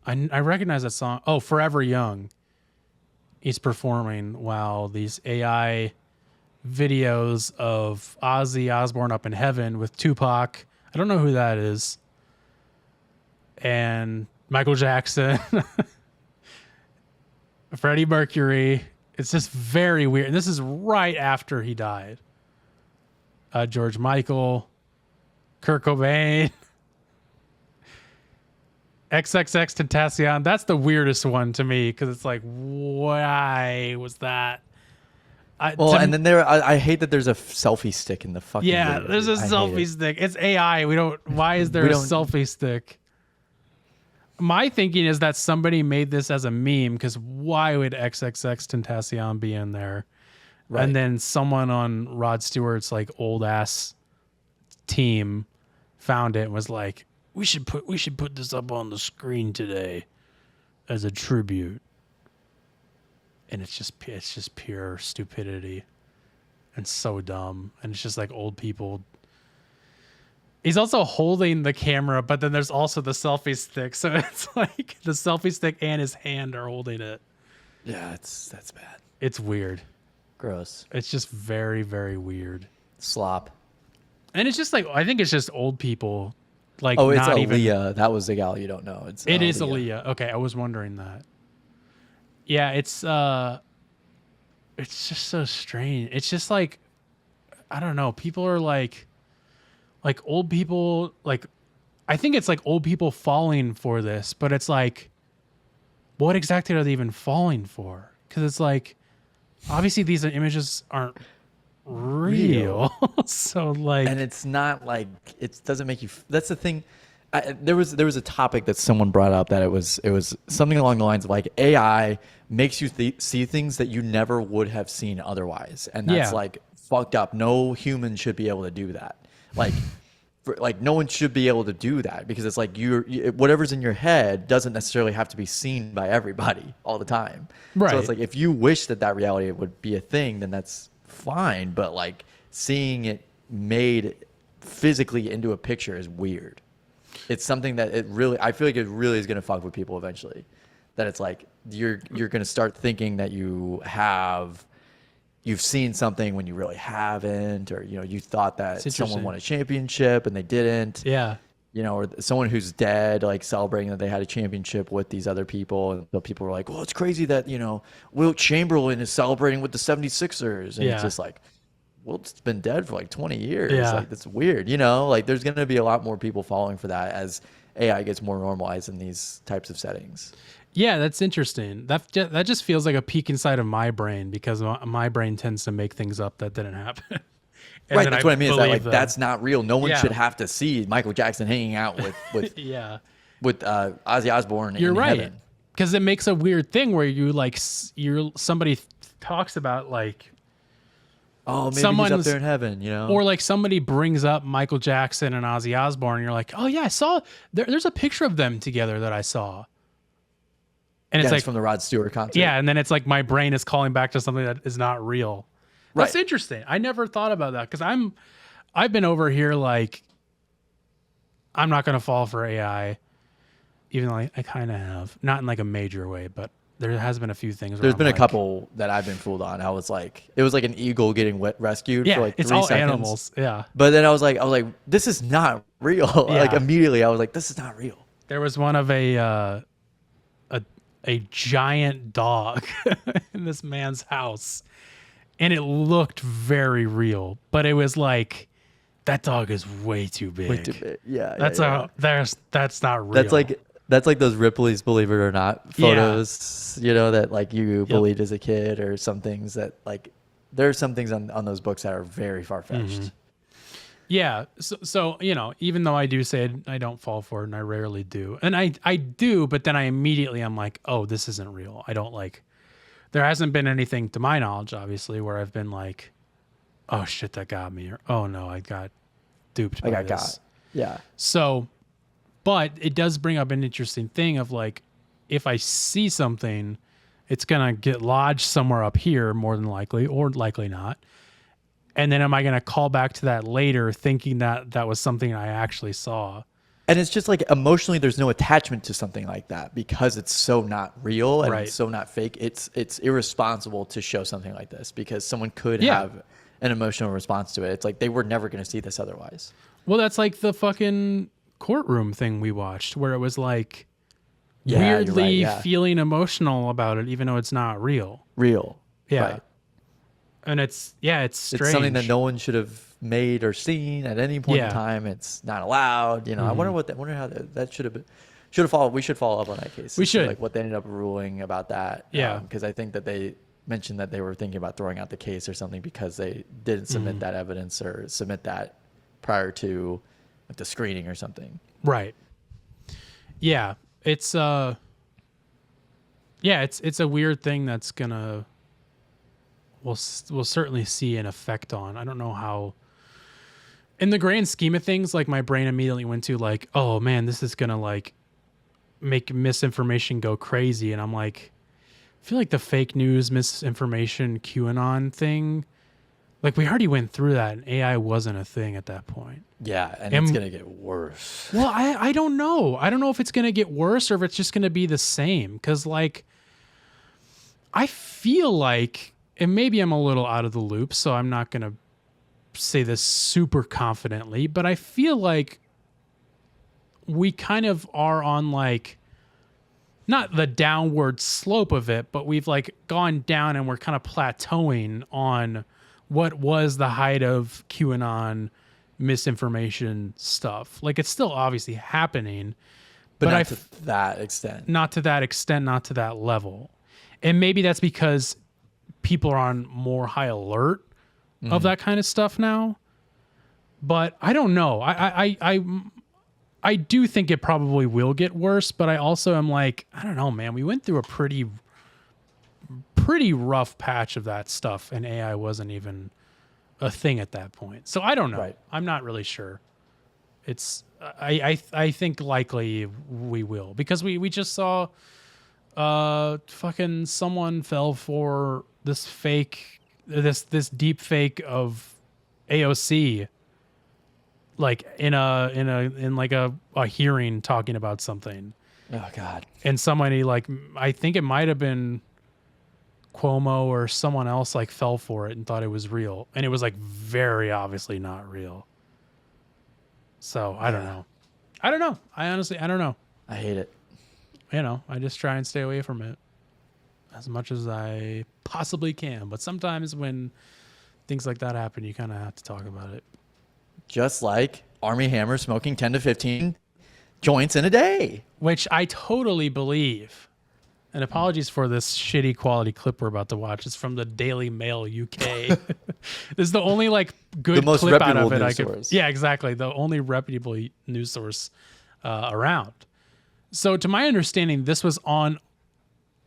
I recognize that song. Oh, Forever Young. He's performing while these AI videos of Ozzy Osbourne up in heaven with Tupac. I don't know who that is. And Michael Jackson. Freddie Mercury. It's just very weird. And this is right after he died. George Michael. Kurt Cobain. XXX Tentacion. That's the weirdest one to me because it's like, why was that? And then I hate that there's a selfie stick in the fucking yeah, video. there's a selfie stick. It's AI. Why is there a selfie stick? My thinking is that somebody made this as a meme because why would XXX Tentacion be in there? Right. And then someone on Rod Stewart's like old ass team found it and was like, we should put this up on the screen today as a tribute. And it's just pure stupidity and so dumb. And it's just like old people. He's also holding the camera, but then there's also the selfie stick. So it's like the selfie stick and his hand are holding it. Yeah, that's bad. It's weird. Gross. It's just very, very weird. Slop. And it's just like, I think it's just old people. Like, oh, it's not Aaliyah. even, that was the gal you don't know. It is Aaliyah. Okay, I was wondering that. Yeah, it's just so strange. It's just like, I don't know. People are like old people, like, I think it's like old people falling for this, but it's like, what exactly are they even falling for? Because it's like, obviously these images aren't real. So like, and it's not like, it doesn't make you, that's the thing. There was a topic that someone brought up that it was something along the lines of like AI makes you see things that you never would have seen otherwise. And that's like fucked up. No human should be able to do that. Like no one should be able to do that because it's like whatever's in your head doesn't necessarily have to be seen by everybody all the time. Right. So it's like, if you wish that reality would be a thing, then that's fine. But like seeing it made physically into a picture is weird. It's something that I feel like it really is going to fuck with people eventually. That it's like, you're going to start thinking that you've seen something when you really haven't, or, you thought that someone won a championship and they didn't. Yeah. Or someone who's dead, like celebrating that they had a championship with these other people. And the people were like, well, it's crazy that, Wilt Chamberlain is celebrating with the 76ers. And it's just like, Wilt's been dead for like 20 years. Yeah. Like, that's weird, Like, there's going to be a lot more people falling for that as AI gets more normalized in these types of settings. Yeah, that's interesting. That just feels like a peek inside of my brain because my brain tends to make things up that didn't happen. Right, that's what I mean. Is that like that's not real? No one should have to see Michael Jackson hanging out with with Ozzy Osbourne. You're in right, heaven. because it makes a weird thing where somebody talks about like, oh, maybe he's up there in heaven, or like somebody brings up Michael Jackson and Ozzy Osbourne, and you're like, oh yeah, I saw there's a picture of them together that I saw. And it's like from the Rod Stewart concert. Yeah, and then it's like my brain is calling back to something that is not real. That's interesting. I never thought about that because I've been over here like, I'm not going to fall for AI, even though I kind of have. Not in like a major way, but there has been a few things. There's been a like, couple that I've been fooled on. I was like, it was like an eagle getting rescued for like 3 it's all seconds. animals. Yeah. But then I was like, this is not real. Like Yeah. immediately, I was like, this is not real. There was one of a giant dog in this man's house, and it looked very real, but it was like, that dog is way too big. Way too big. Yeah. That's that's not real. That's like those Ripley's Believe It or Not photos, you know, that like you believed as a kid, or some things that like, there are some things on those books that are very far-fetched. Mm-hmm. Yeah. So, you know, even though I do say I don't fall for it, and I rarely do, and I do, but then I immediately, I'm like, oh, this isn't real. I don't like, there hasn't been anything to my knowledge, obviously, where I've been like, oh shit, that got me, or oh no, I got duped by this. Yeah. So, but it does bring up an interesting thing of like, if I see something, it's going to get lodged somewhere up here more than likely, or likely not. And then am I going to call back to that later thinking that that was something I actually saw? And it's just like emotionally, there's no attachment to something like that because it's so not real and Right. it's so not fake. It's irresponsible to show something like this because someone could have an emotional response to it. It's like they were never going to see this otherwise. Well, that's like the fucking courtroom thing we watched where it was like weirdly feeling emotional about it, even though it's not real. Yeah. Right. And it's strange. It's something that no one should have made or seen at any point in time. It's not allowed. You know, I wonder how that should have followed. We should follow up on that case. We should. Like what they ended up ruling about that. Yeah. Because I think that they mentioned that they were thinking about throwing out the case or something because they didn't submit that evidence or submit that prior to like the screening or something. Right. Yeah. It's a weird thing that's gonna we'll certainly see an effect on. I don't know how, in the grand scheme of things, like my brain immediately went to like, oh man, this is gonna like make misinformation go crazy. And I'm like, I feel like the fake news, misinformation, QAnon thing, like we already went through that and AI wasn't a thing at that point. Yeah, and it's going to get worse. Well, I don't know. I don't know if it's going to get worse or if it's just going to be the same. Because, like, I feel like, and maybe I'm a little out of the loop, so I'm not going to say this super confidently, but I feel like we kind of are on, like, not the downward slope of it, but we've, like, gone down and we're kind of plateauing on what was the height of QAnon misinformation stuff. Like, it's still obviously happening, but not to that extent. Not to that extent, not to that level. And maybe that's because people are on more high alert of that kind of stuff now. But I don't know. I do think it probably will get worse, but I also am like, I don't know, man. We went through a pretty rough patch of that stuff, and AI wasn't even a thing at that point. So I don't know. Right. I'm not really sure. It's I think likely we will, because we just saw fucking someone fell for this deep fake of AOC, like in like a hearing talking about something. Oh God. And somebody, like, I think it might have been Cuomo or someone else, like, fell for it and thought it was real, and it was like very obviously not real. So I don't know. I honestly don't know. I hate it. You know, I just try and stay away from it as much as I possibly can. But sometimes when things like that happen, you kind of have to talk about it. Just like Armie Hammer smoking 10 to 15 joints in a day, which I totally believe. And apologies for this shitty quality clip we're about to watch. It's from the Daily Mail UK. This is the only like good the most clip out reputable of it news I could. source. Yeah, exactly. The only reputable news source around. So to my understanding, this was on,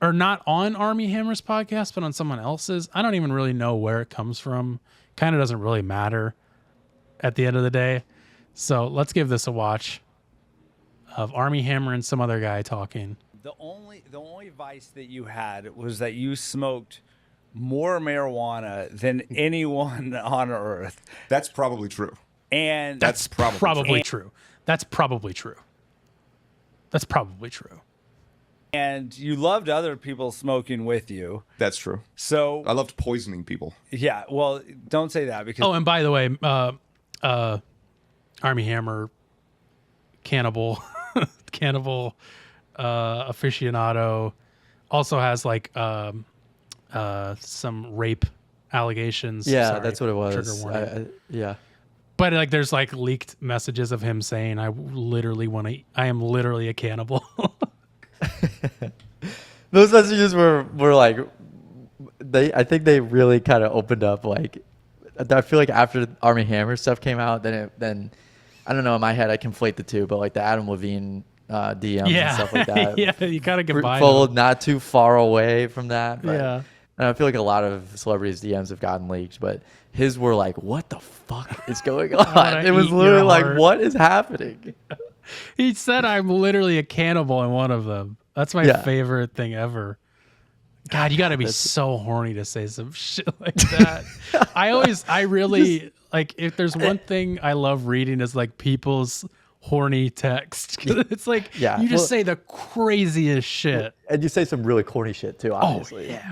or not on Armie Hammer's podcast, but on someone else's. I don't even really know where it comes from. Kind of doesn't really matter at the end of the day. So let's give this a watch of Armie Hammer and some other guy talking. The only vice that you had was that you smoked more marijuana than anyone on earth. That's probably true. And That's probably true. That's probably true. That's probably true. And you loved other people smoking with you. That's true. So I loved poisoning people. yeah, well, don't say that because Oh, and by the way, Armie Hammer, cannibal, cannibal aficionado, also has like some rape allegations. Yeah, Sorry, that's what it was. trigger warning. Yeah. But like, there's like leaked messages of him saying, I am literally a cannibal." Those messages were like, I think they really kind of opened up. Like, I feel like after Armie Hammer stuff came out, then I don't know, in my head I conflate the two, but like the Adam Levine DMs and stuff like that. Yeah, you gotta combine followed them. not too far away from that. But, Yeah. and I feel like a lot of celebrities' DMs have gotten leaked, but his were like, what the fuck is going on? It was eat your literally like, heart. what is happening? He said, "I'm literally a cannibal" in one of them. That's my favorite thing ever. God, you got to be so horny to say some shit like that. I really like, if there's one thing I love reading is like people's horny text. It's like, you just say the craziest shit. And you say some really corny shit too, obviously. Oh, yeah.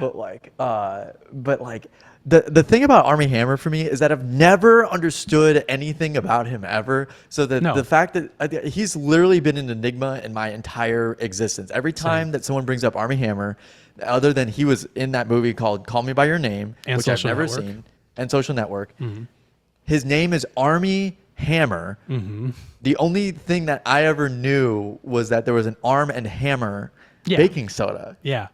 But like the thing about Armie Hammer for me is that I've never understood anything about him ever. So the fact that he's literally been an enigma in my entire existence. Every time that someone brings up Armie Hammer, other than he was in that movie called Call Me by Your Name, and which I've Social never Network. seen, and Social Network, Mm-hmm. his name is Armie Hammer. Mm-hmm. The only thing that I ever knew was that there was an Arm and Hammer baking soda. Yeah.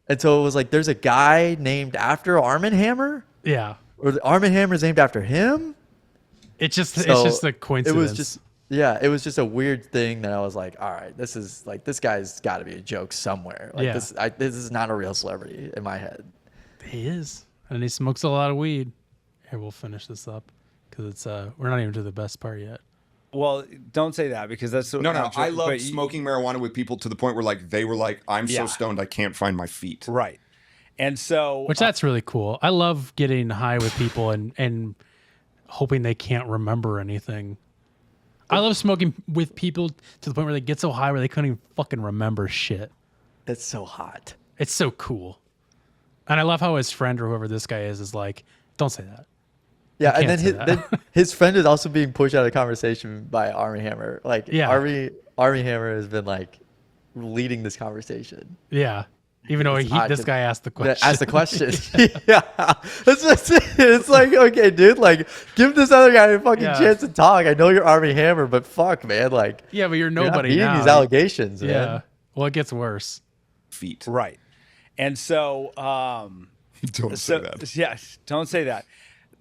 And so it was like, there's a guy named after Arm and Hammer, Yeah. or the Arm and Hammer is named after him. It's just a coincidence. It was just a weird thing that I was like, all right, this is like, this guy's got to be a joke somewhere. Like this is not a real celebrity in my head. He is, and he smokes a lot of weed. Here, we'll finish this up because it's we're not even to the best part yet. Well, don't say that because that's No. I loved smoking marijuana with people to the point where like they were like, I'm so Yeah. stoned I can't find my feet. right. And so Which that's really cool. I love getting high with people and hoping they can't remember anything. I love smoking with people to the point where they get so high where they couldn't even fucking remember shit. That's so hot. It's so cool. And I love how his friend or whoever this guy is like, don't say that. Yeah, and can't say then that. his friend is also being pushed out of the conversation by Armie Hammer. Like, Yeah. Armie Hammer has been like leading this conversation. Yeah. Even though this guy asked the question. Ask the question. Yeah, it's like, okay, dude, like, give this other guy a fucking chance to talk. I know you're Armie Hammer, but fuck, man, like, Yeah, but you're you're not nobody beating now. these allegations, Yeah. man. Well, it gets worse. Feet. right. And so Don't say that. Yes, don't say that.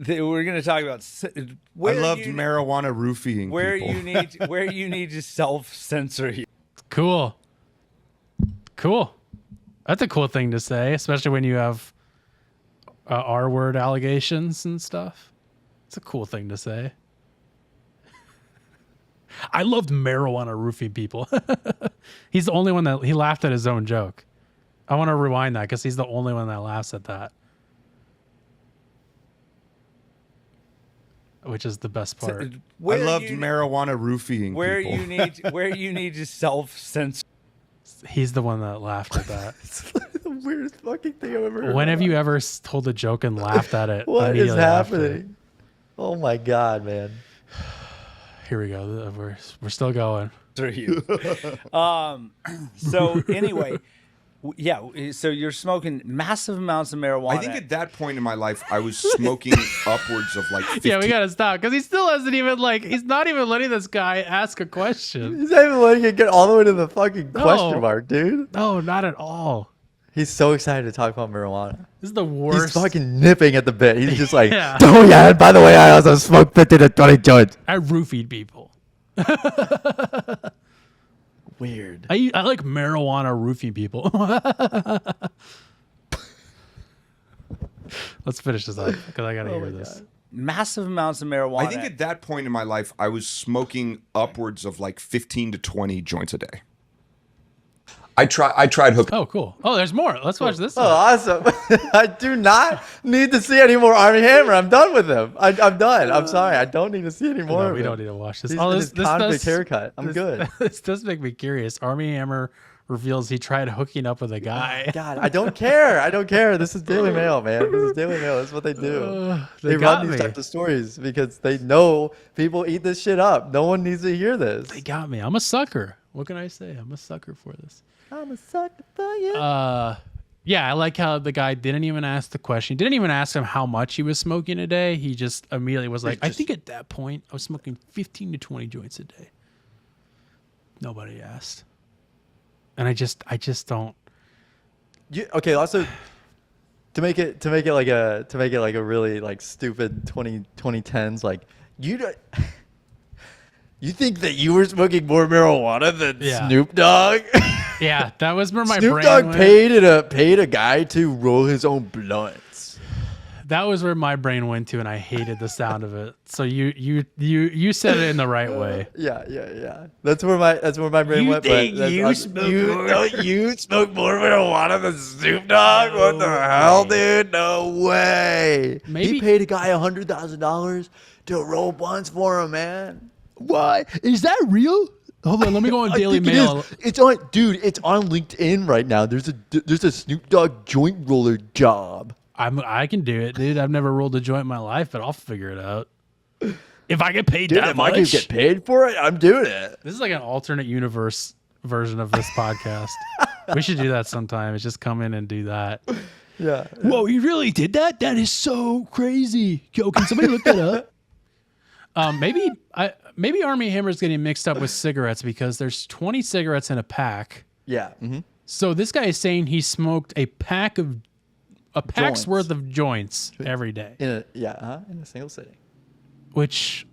We're going to talk about I where loved you, marijuana roofing where people. you need to self-censor you. Cool. That's a cool thing to say, especially when you have R-word allegations and stuff. It's a cool thing to say. I loved marijuana roofing people. He's the only one he laughed at his own joke. I want to rewind that because he's the only one that laughs at that. Which is the best part. I Where loved you- marijuana roofing where people. you need to self-censor. He's the one that laughed at that. It's the weirdest fucking thing I've ever heard. When have you ever told a joke and laughed at it? What is immediately after? happening? Oh my god, man. Here we go. We're still going. You. So anyway, so you're smoking massive amounts of marijuana. I think at that point in my life, I was smoking upwards of like 15. Yeah, we gotta stop because he still hasn't even he's not even letting this guy ask a question. He's not even letting it get all the way to the fucking question mark, dude. No, not at all. He's so excited to talk about marijuana. This is the worst. He's fucking nipping at the bit. He's just like, Yeah. oh yeah, and by the way, I also smoke 50 to 20 joints. I roofied people. Weird. I like marijuana roofing people. Let's finish this up because I gotta hear this. massive amounts of marijuana. I think at that point in my life, I was smoking upwards of like 15 to 20 joints a day. I tried hook. Oh, cool. Oh, there's more. Let's watch this. Oh, awesome. I do not need to see any more Armie Hammer. I'm done with him. I'm done. I'm sorry. I don't need to see any more No, of we him. don't need to watch this. He's Oh, in this his convict does, haircut. I'm good. This does make me curious. Armie Hammer reveals he tried hooking up with a guy. God, I don't care. I don't care. This is Daily Mail, man. This is Daily Mail. This is what they do. They run these types of stories because they know people eat this shit up. No one needs to hear this. They got me. I'm a sucker. What can I say? I'm a sucker for this. I'm a sucker for you. Yeah, I like how the guy didn't even ask the question. Didn't even ask him how much he was smoking a day. He just immediately was like, I think at that point I was smoking 15 to 20 joints a day. Nobody asked. And I just don't. Okay, also to make it like a really like stupid 2010s like you think that you were smoking more marijuana than Snoop Dogg? Yeah, that was where my Snoop brain Dogg went. paid a guy to roll his own blunts. That was where my brain went to, and I hated the sound of it. So you said it in the right way. Yeah. That's where my brain went. You smoke more marijuana than Snoop Dogg? What the hell, dude? No way. Maybe he paid a guy $100,000 to roll blunts for him, man. Why? Is that real? Hold on, let me go on Daily Mail. It's on LinkedIn right now. There's a Snoop Dogg joint roller job. I can do it, dude. I've never rolled a joint in my life, but I'll figure it out. If I get paid that much, if I can get paid for it, I'm doing it. This is like an alternate universe version of this podcast. We should do that sometime. It's just come in and do that. Yeah. Whoa, you really did that? That is so crazy. Yo, can somebody look that up? Maybe Armie Hammer's getting mixed up with cigarettes because there's 20 cigarettes in a pack. Yeah. Mm-hmm. So this guy is saying he smoked a pack's worth of joints every day. In a single sitting. Which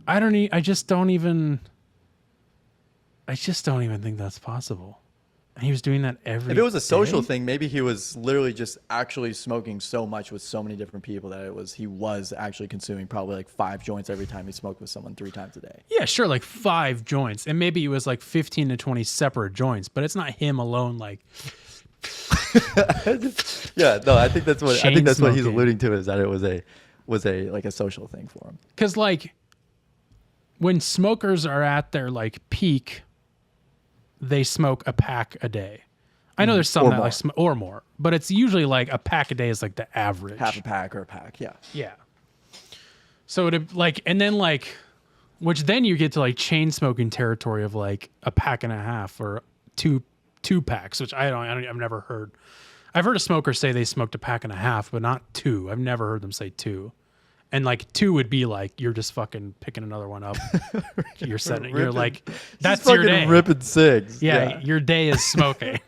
I just don't even think that's possible. And he was doing that every day. If it was a social thing, maybe he was literally just actually smoking so much with so many different people that he was actually consuming probably like 5 joints every time he smoked with someone 3 times a day. Yeah, sure, like 5 joints. And maybe it was like 15 to 20 separate joints, but it's not him alone like Yeah, no, I think that's what he's smoking. alluding to, is that it was a like a social thing for him. Cuz like when smokers are at their like peak, they smoke a pack a day. I know there's some that like or more, but it's usually like a pack a day is like the average. Half a pack or a pack, yeah. Yeah. So it like, and then like, which then you get to like chain smoking territory of like a pack and a half or two packs, which I've never heard. I've heard a smoker say they smoked a pack and a half, but not 2. I've never heard them say 2. And like 2 would be like you're just fucking picking another one up. You're setting. You're like that's your day. Ripping cigs. Yeah, your day is smoking,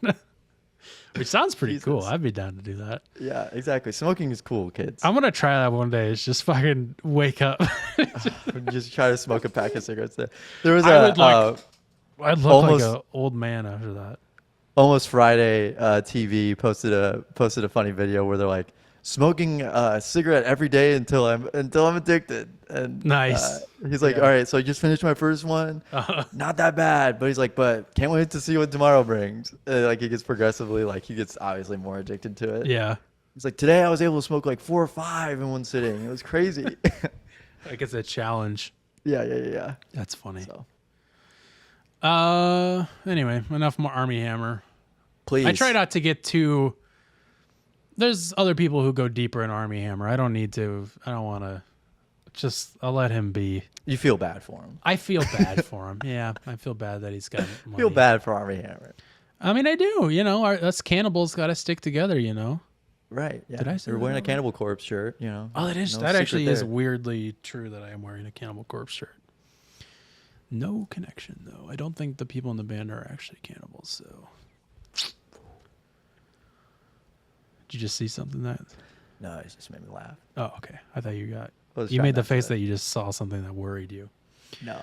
which sounds pretty cool. I'd be down to do that. Yeah, exactly. Smoking is cool, kids. I'm gonna try that one day. It's just fucking wake up. Just try to smoke a pack of cigarettes. There was I'd look like an old man after that. Almost Friday TV posted a funny video where they're like, smoking a cigarette every day until I'm addicted. And nice. He's like, all right, so I just finished my first one. Not that bad, but he's like, but can't wait to see what tomorrow brings. Like he gets progressively, like he gets obviously more addicted to it. Yeah. He's like, today I was able to smoke like 4 or 5 in one sitting. It was crazy. Like it's a challenge. Yeah. That's funny. So. Anyway, enough more Armie Hammer. Please. I try not to get too. There's other people who go deeper in Armie Hammer. I don't need to. I don't want to. I'll let him be. You feel bad for him. I feel bad for him. Yeah, I feel bad that he's got money. Feel bad for Armie Hammer. I mean, I do. You know, us cannibals got to stick together. You know. Right. Yeah. Did I say You're that wearing a right? Cannibal Corpse shirt. You know. Oh, that is. No That actually secret is there. weirdly true that I am wearing a Cannibal Corpse shirt. No connection though. I don't think the people in the band are actually cannibals. So. Did you just see something that? No, it just made me laugh. Oh, okay. I thought you got. was You trying made the not face to- that you just saw something that worried you. No.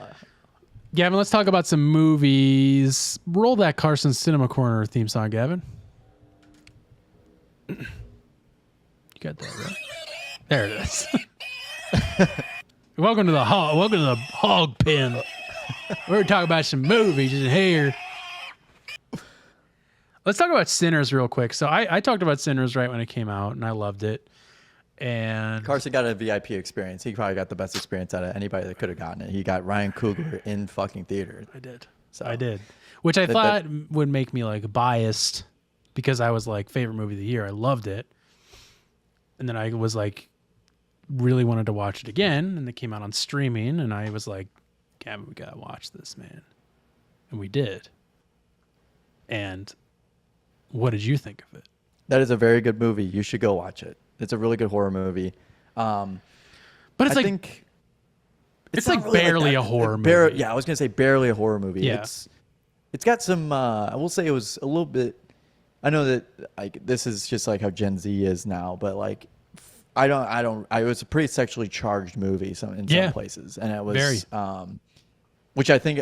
Gavin, let's talk about some movies. Roll that Carson Cinema Corner theme song, Gavin. You got that right. There it is. Welcome to the hog pen. We're talking about some movies in here. Let's talk about Sinners real quick. So I talked about Sinners right when it came out, and I loved it. And Carson got a VIP experience. He probably got the best experience out of anybody that could have gotten it. He got Ryan Coogler in fucking theater. I did. So I did, which I thought would make me like biased because I was like favorite movie of the year. I loved it, and then I was like really wanted to watch it again, and it came out on streaming, and I was like, Gavin, we gotta watch this, man, and we did. And what did you think of it? That is a very good movie. You should go watch it. It's a really good horror movie. But it's it's like really barely that. a horror movie. Yeah, I was gonna say barely a horror movie. Yeah. It's got some. I will say it was a little bit. I know that like this is just like how Gen Z is now, but like I don't. It was a pretty sexually charged movie in some places, and it was very. Which I think,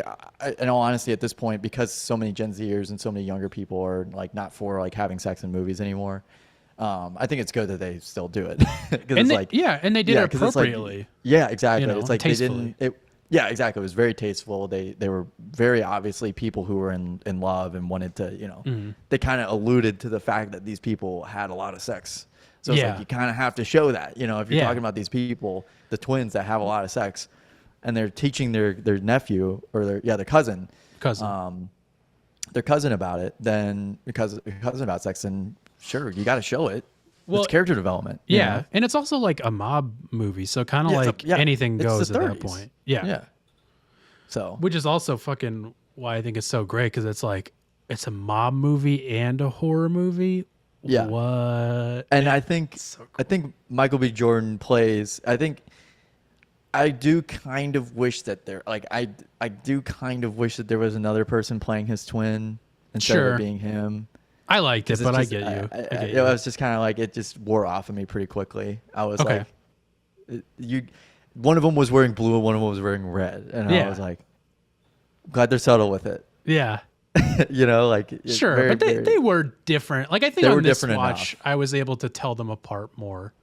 in all honesty, at this point, because so many Gen Zers and so many younger people are like not for like having sex in movies anymore, I think it's good that they still do it. And they did it appropriately. Like, yeah, exactly. You know, it's like tastefully. they didn't. Yeah, exactly. It was very tasteful. They were very obviously people who were in love and wanted to, they kind of alluded to the fact that these people had a lot of sex. So it's like you kind of have to show that, if you're talking about these people, the twins that have a lot of sex, and they're teaching their nephew or their cousin about it, then because cousin about sex, and sure, you got to show it. Well, it's character development. Yeah, and it's also like a mob movie, so kind of anything goes at that point. Yeah. So, which is also fucking why I think it's so great, because it's like it's a mob movie and a horror movie. Yeah. What? And I think Michael B. Jordan plays. I do kind of wish that I do kind of wish that there was another person playing his twin instead of it being him. I liked it, but I get you. It was just kind of like it just wore off of me pretty quickly. I was like, one of them was wearing blue and one of them was wearing red, and I was like, glad they're subtle with it. Yeah. Sure, but they were different. Like I think on this watch, I was able to tell them apart more.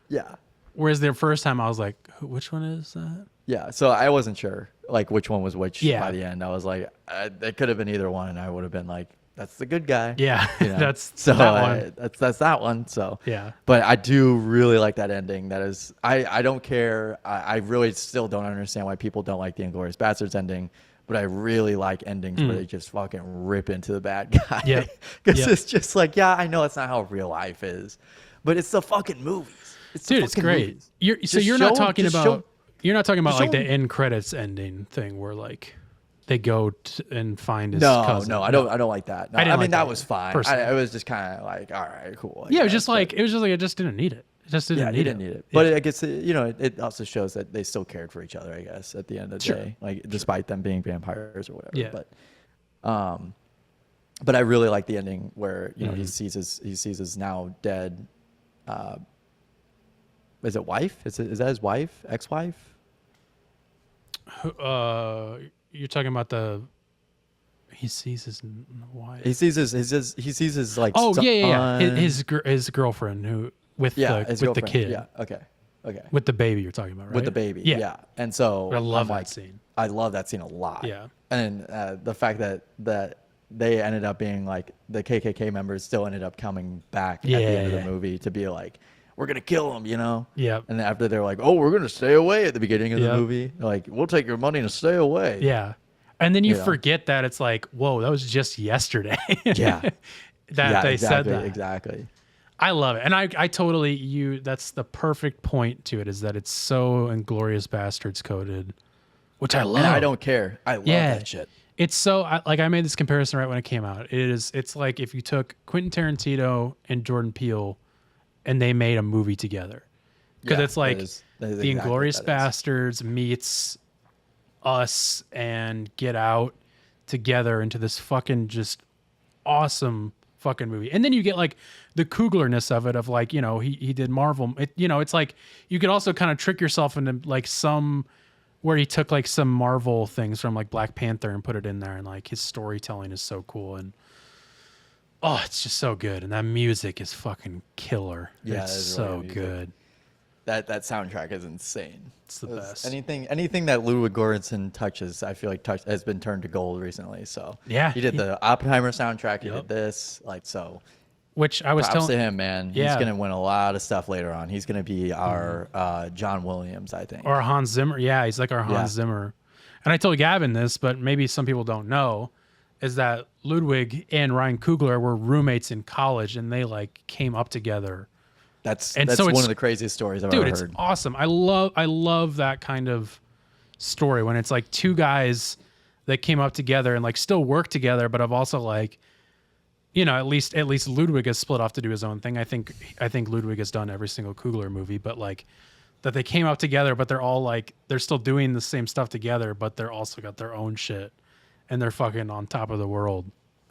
Yeah. Whereas their first time, I was like, which one is that? Yeah, so I wasn't sure like which one was which by the end. I was like, it could have been either one, and I would have been like, that's the good guy. Yeah, that's so that one. That's that one. So yeah, but I do really like that ending. That is, I don't care. I really still don't understand why people don't like the Inglourious Basterds ending. But I really like endings where they just fucking rip into the bad guy. Yeah, because it's just like, I know it's not how real life is, but it's the fucking movies. It's great. Movies. You're not talking about like the end credits ending thing where like they go and find his cousin. No, I don't like that. No, I mean that was fine. It was just kind of like, all right, cool. It was just like I just didn't need it. It just didn't need it. But I guess it also shows that they still cared for each other, I guess, at the end of the day, like despite them being vampires or whatever. Yeah. But I really like the ending where he sees his now dead. Is it wife? Is that his wife? Ex-wife? You're talking about he sees his wife. He sees his like. Oh yeah. His girlfriend who with the kid. Yeah. Okay. With the baby you're talking about, right? With the baby. Yeah. And so I love that scene. I love that scene a lot. Yeah. And the fact that they ended up being like the KKK members still ended up coming back at the end of the movie to be like, we're going to kill him, Yeah. And after they're like, oh, we're going to stay away at the beginning of the movie. Like, we'll take your money and stay away. Yeah. And then you forget that it's like, whoa, that was just yesterday. Yeah. They said that. Exactly. I love it. And I totally, that's the perfect point to it, is that it's so Inglourious Basterds coded, which I love. And I don't care. I love that shit. It's so, I made this comparison right when it came out. It's like if you took Quentin Tarantino and Jordan Peele and they made a movie together. Because it's like the Inglourious Basterds meets Us and Get Out together into this fucking just awesome fucking movie. And then you get like the Coogler-ness of it, of like, he did Marvel. It's like you could also kind of trick yourself into like where he took like some Marvel things from like Black Panther and put it in there, and like his storytelling is so cool, and it's just so good, and that music is fucking killer. Yeah, it's so good. That soundtrack is insane. It's the best. Anything that Ludwig Göransson touches, I feel like has been turned to gold recently. So yeah, he did the Oppenheimer soundtrack. He did this, which I was props telling to him, man. Yeah. He's gonna win a lot of stuff later on. He's gonna be our John Williams, I think, or Hans Zimmer. Yeah, he's like our Hans Zimmer. and I told Gavin this, but maybe some people don't know, is that Ludwig and Ryan Coogler were roommates in college, and they like came up together. That's so one of the craziest stories I've ever heard. Dude, it's awesome. I love that kind of story when it's like two guys that came up together and like still work together, but have also like, you know, at least Ludwig has split off to do his own thing. I think Ludwig has done every single Coogler movie, but like that they came up together, but they're all like, they're still doing the same stuff together, but they're also got their own shit and they're fucking on top of the world.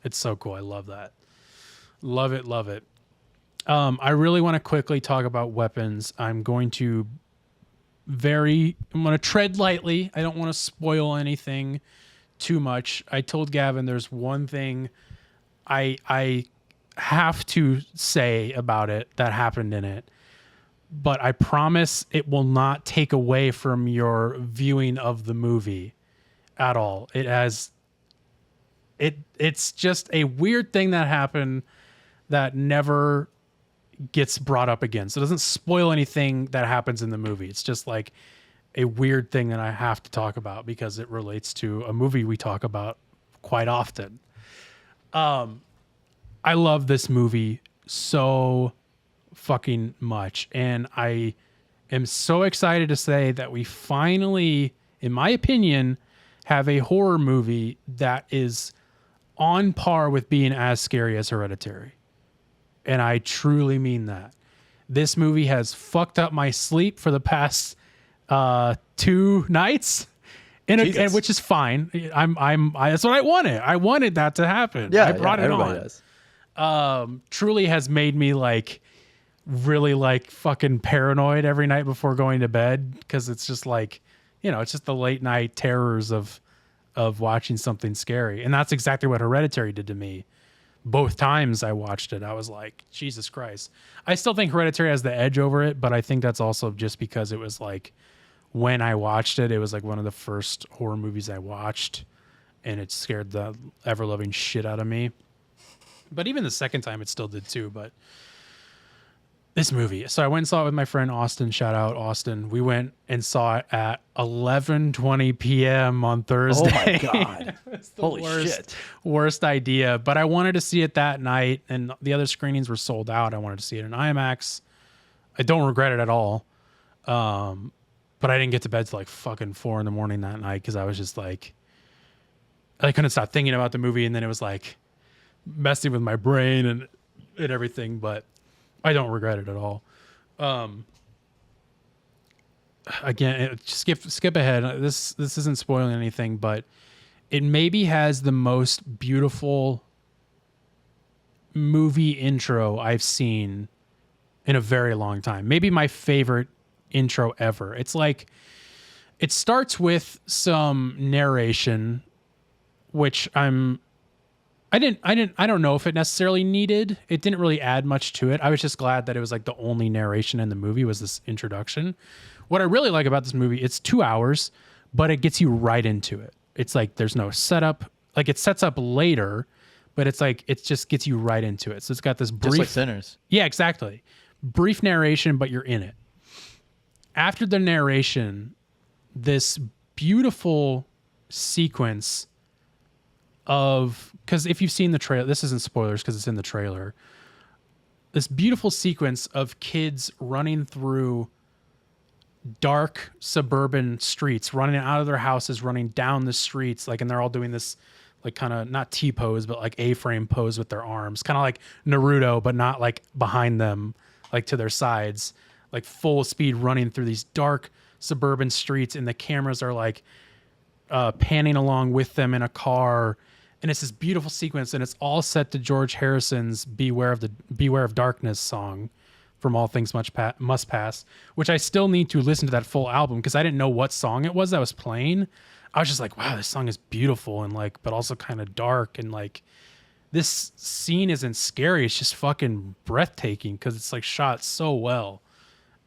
It's so cool. I love that. Love it. Love it. I really want to quickly talk about weapons. I'm going to tread lightly. I don't want to spoil anything too much. I told Gavin there's one thing I have to say about it that happened in it, but I promise it will not take away from your viewing of the movie at all. It's just a weird thing that happened that never gets brought up again. So it doesn't spoil anything that happens in the movie. It's just like a weird thing that I have to talk about because it relates to a movie we talk about quite often. I love this movie so fucking much. And I am so excited to say that we finally, in my opinion, have a horror movie that is on par with being as scary as Hereditary. And I truly mean that. This movie has fucked up my sleep for the past 2 nights, and which is fine. That's what I wanted. I wanted that to happen. Yeah, I brought it on. does. Truly has made me like really like fucking paranoid every night before going to bed, because it's just like, you know, it's just the late night terrors of watching something scary. And that's exactly what Hereditary did to me. Both times I watched it, I was like, Jesus Christ. I still think Hereditary has the edge over it, but I think that's also just because it was like, when I watched it, it was like one of the first horror movies I watched, and it scared the ever-loving shit out of me. But even the second time, it still did too. But this movie, so I went and saw it with my friend Austin. Shout out Austin. We went and saw it at 11:20 p.m. on Thursday. Oh my God. Holy shit. Worst idea. But I wanted to see it that night, and the other screenings were sold out. I wanted to see it in IMAX. I don't regret it at all. But I didn't get to bed till like fucking 4 a.m. that night, because I was just like, I couldn't stop thinking about the movie, and then it was like messing with my brain and everything. But I don't regret it at all. Again, skip ahead. This isn't spoiling anything, but it maybe has the most beautiful movie intro I've seen in a very long time. Maybe my favorite intro ever. It's like, it starts with some narration, which I don't know if it necessarily needed. It didn't really add much to it. I was just glad that it was like the only narration in the movie was this introduction. What I really like about this movie, it's 2 hours, but it gets you right into it. It's like, there's no setup. Like, it sets up later, but it's like, it just gets you right into it. So it's got this brief, just like Sinners. Yeah, exactly. Brief narration, but you're in it. After the narration, this beautiful sequence of, because if you've seen the trailer, this isn't spoilers because it's in the trailer, this beautiful sequence of kids running through dark suburban streets, running out of their houses, running down the streets, like, and they're all doing this like kind of not T-pose, but like A-frame pose with their arms, kind of like Naruto, but not like behind them, like to their sides, like full speed running through these dark suburban streets, and the cameras are like panning along with them in a car. And it's this beautiful sequence, and it's all set to George Harrison's Beware of Darkness song from All Things Must Pass, which I still need to listen to that full album, because I didn't know what song it was that was playing. I was just like, wow, this song is beautiful, and like, but also kind of dark, and like, this scene isn't scary, it's just fucking breathtaking because it's like shot so well.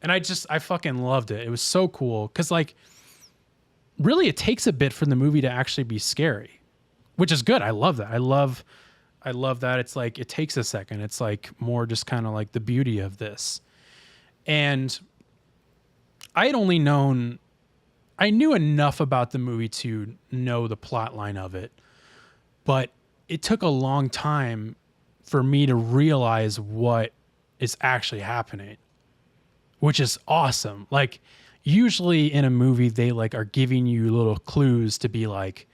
And I fucking loved it. It was so cool, because like, really it takes a bit for the movie to actually be scary, which is good. I love that. I love that. It's like, it takes a second. It's like more just kind of like the beauty of this. And I had only known I knew enough about the movie to know the plot line of it, but it took a long time for me to realize what is actually happening, which is awesome. Like, usually in a movie, they like are giving you little clues to be like,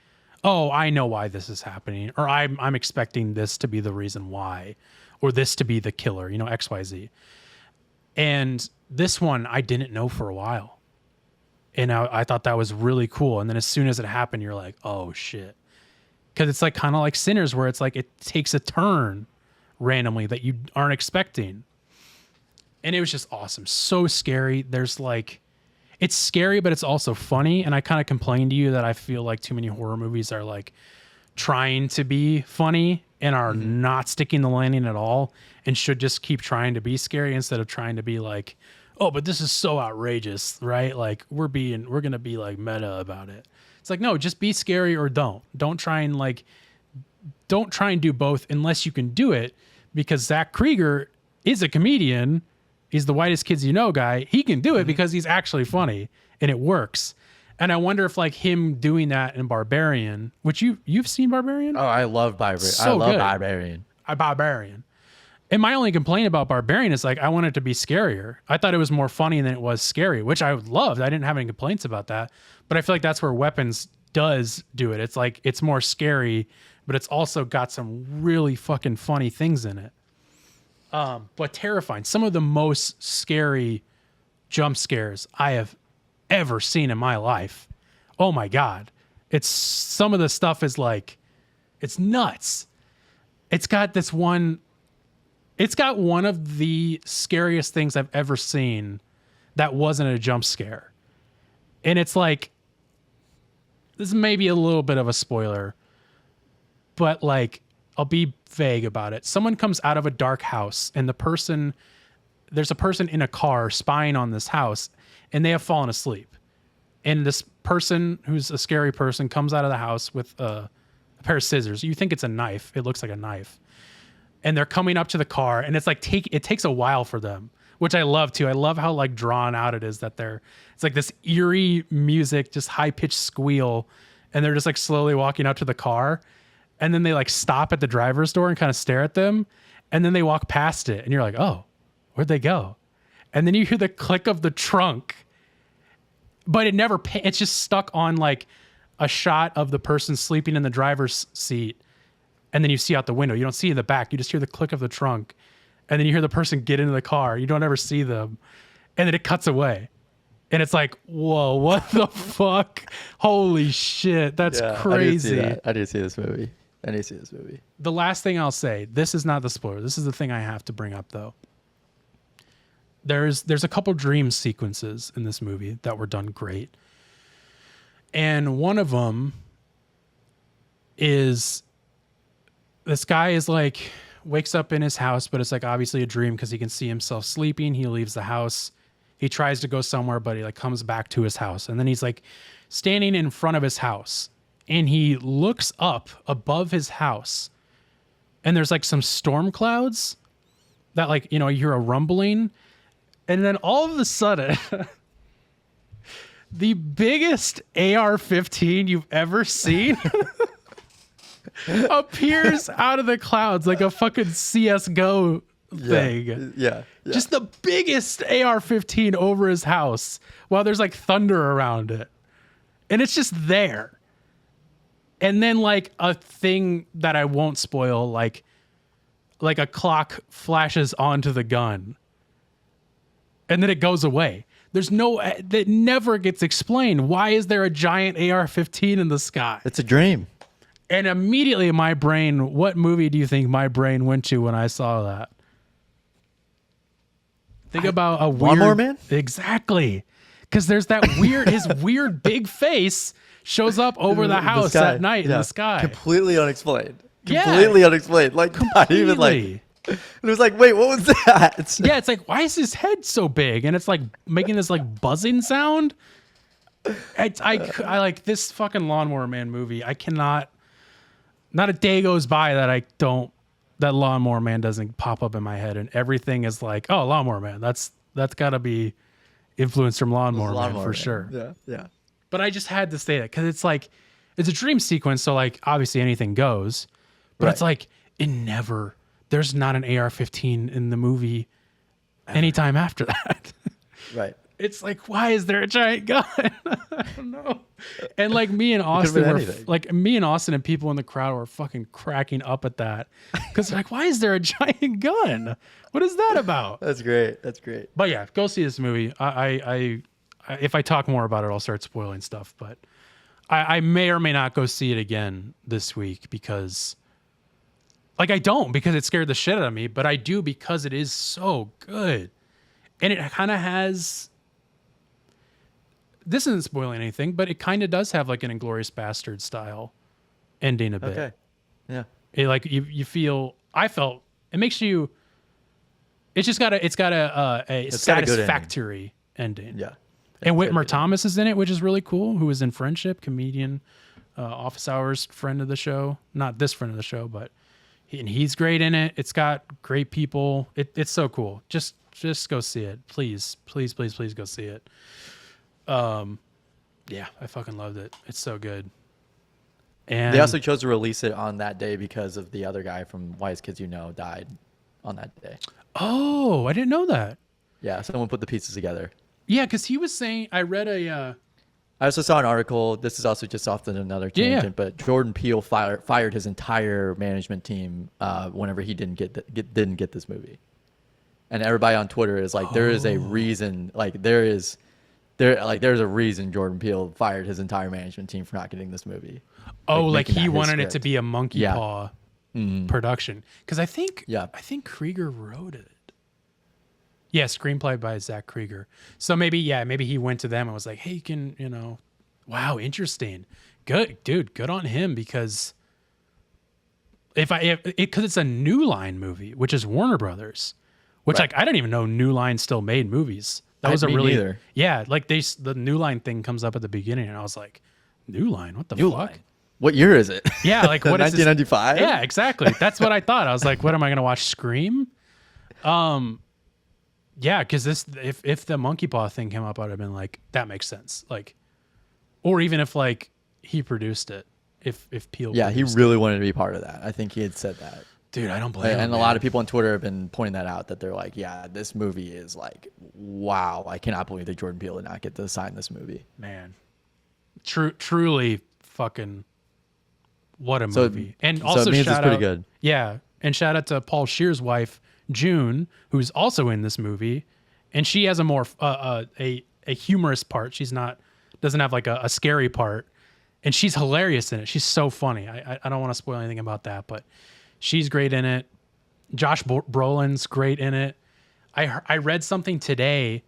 oh, I know why this is happening, or I'm expecting this to be the reason why, or this to be the killer, XYZ. And this one I didn't know for a while. And I thought that was really cool. And then as soon as it happened, you're like, oh shit. Because it's like kind of like Sinners, where it's like it takes a turn randomly that you aren't expecting. And it was just awesome. So scary. There's like, it's scary, but it's also funny. And I kind of complained to you that I feel like too many horror movies are like trying to be funny and are not sticking the landing at all, and should just keep trying to be scary instead of trying to be like, oh, but this is so outrageous, right? Like we're going to be like meta about it. It's like, no, just be scary or don't try and do both unless you can do it, because Zach Krieger is a comedian. He's the whitest kids you know guy. He can do it because he's actually funny and it works. And I wonder if like him doing that in Barbarian, which you've seen Barbarian? Oh, I love Barbarian. So I love good. Barbarian. Barbarian. And my only complaint about Barbarian is like, I want it to be scarier. I thought it was more funny than it was scary, which I loved. I didn't have any complaints about that. But I feel like that's where Weapons does do it. It's like, it's more scary, but it's also got some really fucking funny things in it. But terrifying. Some of the most scary jump scares I have ever seen in my life. Oh my God. Some of the stuff is like, it's nuts. It's got one of the scariest things I've ever seen that wasn't a jump scare. And it's like, this may be a little bit of a spoiler, but like, I'll be vague about it. Someone comes out of a dark house and there's a person in a car spying on this house, and they have fallen asleep. And this person, who's a scary person, comes out of the house with a pair of scissors. You think it's a knife. It looks like a knife. And they're coming up to the car, and it's like it takes a while for them, which I love too. I love how like drawn out it is, that it's like this eerie music, just high pitched squeal, and they're just like slowly walking up to the car, and then they like stop at the driver's door and kind of stare at them, and then they walk past it, and you're like, oh, where'd they go? And then you hear the click of the trunk, but it's just stuck on like a shot of the person sleeping in the driver's seat. And then you see out the window. You don't see in the back. You just hear the click of the trunk. And then you hear the person get into the car. You don't ever see them. And then it cuts away. And it's like, whoa, what the fuck? Holy shit. That's crazy. I did see this movie. The last thing I'll say, this is not the spoiler. This is the thing I have to bring up, though. There's a couple dream sequences in this movie that were done great. And one of them is... this guy is like, wakes up in his house, but it's like obviously a dream because he can see himself sleeping. He leaves the house. He tries to go somewhere, but he like comes back to his house. And then he's like standing in front of his house, and he looks up above his house, and there's like some storm clouds that like, you hear a rumbling. And then all of a sudden, the biggest AR-15 you've ever seen appears out of the clouds like a fucking CSGO thing. Yeah. Just the biggest AR-15 over his house while there's like thunder around it. And it's just there. And then like a thing that I won't spoil, like a clock flashes onto the gun. And then it goes away. That never gets explained. Why is there a giant AR-15 in the sky? It's a dream. And immediately my brain, what movie do you think my brain went to when I saw that? Think about a weird... Lawnmower Man? Exactly. Because there's that his weird big face shows up over the house at night in the sky. Completely unexplained. Unexplained. Like, not even like... And it was like, wait, what was that? Yeah, it's like, why is his head so big? And it's like making this like buzzing sound. I like this fucking Lawnmower Man movie. I cannot... Not a day goes by that Lawnmower Man doesn't pop up in my head, and everything is like, oh, Lawnmower Man. That's got to be influenced from Lawnmower Man for sure. Yeah. But I just had to say that because it's like, it's a dream sequence. So like, obviously anything goes, but it's like, there's not an AR-15 in the movie anytime after that. Right. It's like, why is there a giant gun? I don't know. And like me and Austin and people in the crowd were fucking cracking up at that. Cause like, why is there a giant gun? What is that about? That's great. That's great. But yeah, go see this movie. I if I talk more about it, I'll start spoiling stuff, but I may or may not go see it again this week because like I don't because it scared the shit out of me, but I do because it is so good. And it kind of has, this isn't spoiling anything, but it kind of does have like an Inglourious Bastard style ending a bit. Okay. Yeah. It like you feel, I felt it makes you, it's got a satisfactory ending. Yeah. And Whitmer Thomas is in it, which is really cool, who is in Friendship, comedian, office hours friend of the show. Not this friend of the show, but he's great in it. It's got great people. It's so cool. Just go see it. Please go see it. Yeah, I fucking loved it. It's so good. And they also chose to release it on that day because of the other guy from Wise Kids You Know died on that day. Oh, I didn't know that. Yeah, someone put the pieces together. Yeah, because he was saying, I read I also saw an article. This is also just off another tangent, but Jordan Peele fired his entire management team whenever he didn't get this movie. And everybody on Twitter is like, there is a reason. Like there's a reason Jordan Peele fired his entire management team for not getting this movie. Oh, like he wanted it to be a monkey paw production. Because I think Krieger wrote it. Yeah, screenplay by Zach Krieger. So maybe he went to them and was like, hey, wow, interesting. Good, dude, good on him because because it's a New Line movie, which is Warner Brothers, which like I didn't even know New Line still made movies. That was like the New Line thing comes up at the beginning and I was like, New Line, what the fuck? Line. What year is it? Yeah, like what is 1995? Yeah, exactly. That's what I thought. I was like, what am I gonna watch? Scream? Yeah, because if the monkey paw thing came up, I'd have been like, that makes sense. Like, or even if like he produced it, if Peele. Yeah, he really wanted to be part of that. I think he had said that. Dude, I don't blame him. And a lot of people on Twitter have been pointing that out, that they're like, yeah, this movie is like, wow, I cannot believe that Jordan Peele did not get to sign this movie. Man, truly fucking what a movie. And also it means it's pretty good. Yeah, and shout out to Paul Scheer's wife, June, who's also in this movie, and she has a more a humorous part. Doesn't have like a scary part, and she's hilarious in it. She's so funny. I don't want to spoil anything about that, but she's great in it. Josh Brolin's great in it. I read something today,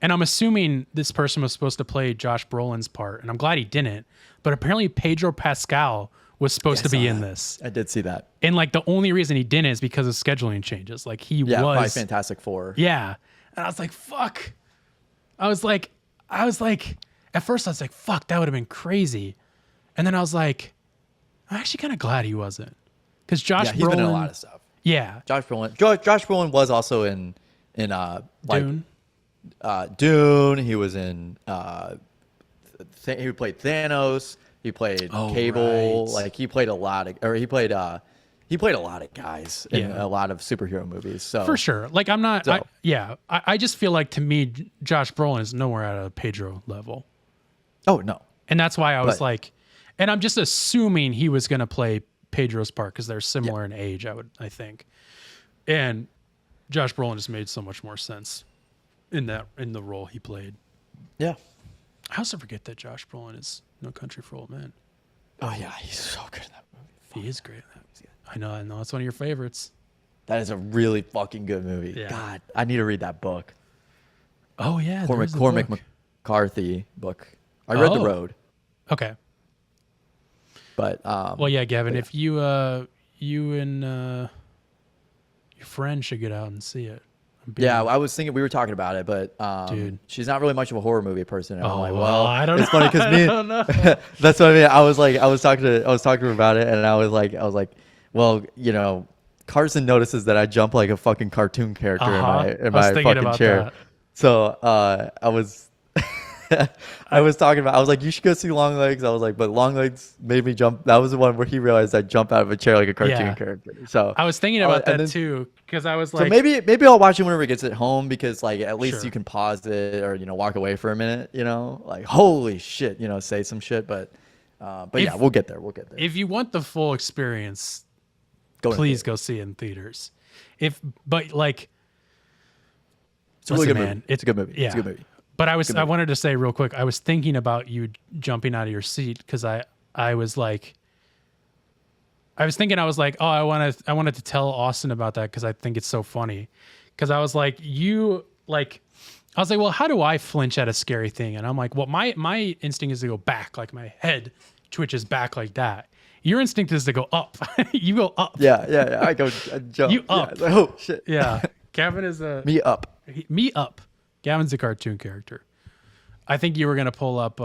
and I'm assuming this person was supposed to play Josh Brolin's part, and I'm glad he didn't. But apparently Pedro Pascal was supposed to be in this. I did see that. And like the only reason he didn't is because of scheduling changes. Like he was probably Fantastic Four. Yeah. And I was like, fuck. I was like, at first I was like, fuck, that would have been crazy. And then I was like, I'm actually kind of glad he wasn't. Because Josh Brolin. He's been in a lot of stuff. Yeah. Josh Brolin was also in Dune. Dune. He was in he played Thanos. He played Cable. Right. Like he played a lot of guys in a lot of superhero movies. So for sure. Like I'm not. I just feel like to me, Josh Brolin is nowhere at a Pedro level. Oh no. And that's why I was like, and I'm just assuming he was going to play Pedro's part because they're similar in age. I think, and Josh Brolin just made so much more sense in the role he played. Yeah. I also forget that Josh Brolin is No Country for Old Men. Oh yeah, he's so good in that movie. He is great in that. I know. That's one of your favorites. That is a really fucking good movie. Yeah. God, I need to read that book. Oh yeah, Cormac McCarthy book. I read The Road. Okay. But well, yeah, Gavin, if you and your friend should get out and see it. I was thinking we were talking about it, but dude, she's not really much of a horror movie person. And I'm like, well, I don't know. It's funny because that's what I mean. I was talking to her about it, and I was like, well, Carson notices that I jump like a fucking cartoon character in my fucking chair. That. So I was I was talking about. I was like, you should go see Long Legs. I was like, but Long Legs made me jump. That was the one where he realized I'd jump out of a chair like a cartoon character. So I was thinking about that too, because I was like, so maybe I'll watch it whenever it gets at home, because like at least Sure. you can pause it or walk away for a minute. Like holy shit, say some shit. But yeah, we'll get there. We'll get there. if you want the full experience, please go see it in theaters. But like, it's a really listen, good man, movie. It's a good movie. Yeah. It's a good movie. But I wanted to say real quick, I was thinking about you jumping out of your seat, because I was like, I was like, oh, I wanted to tell Austin about that because I think it's so funny. Because I was like, well, how do I flinch at a scary thing? And I'm like, well, my instinct is to go back, like my head twitches back like that. Your instinct is to go up. You go up. Yeah. I jump. You up. Yeah, oh shit. Yeah. Gavin is Me up. Me up. Gavin's a cartoon character. I think you were gonna pull up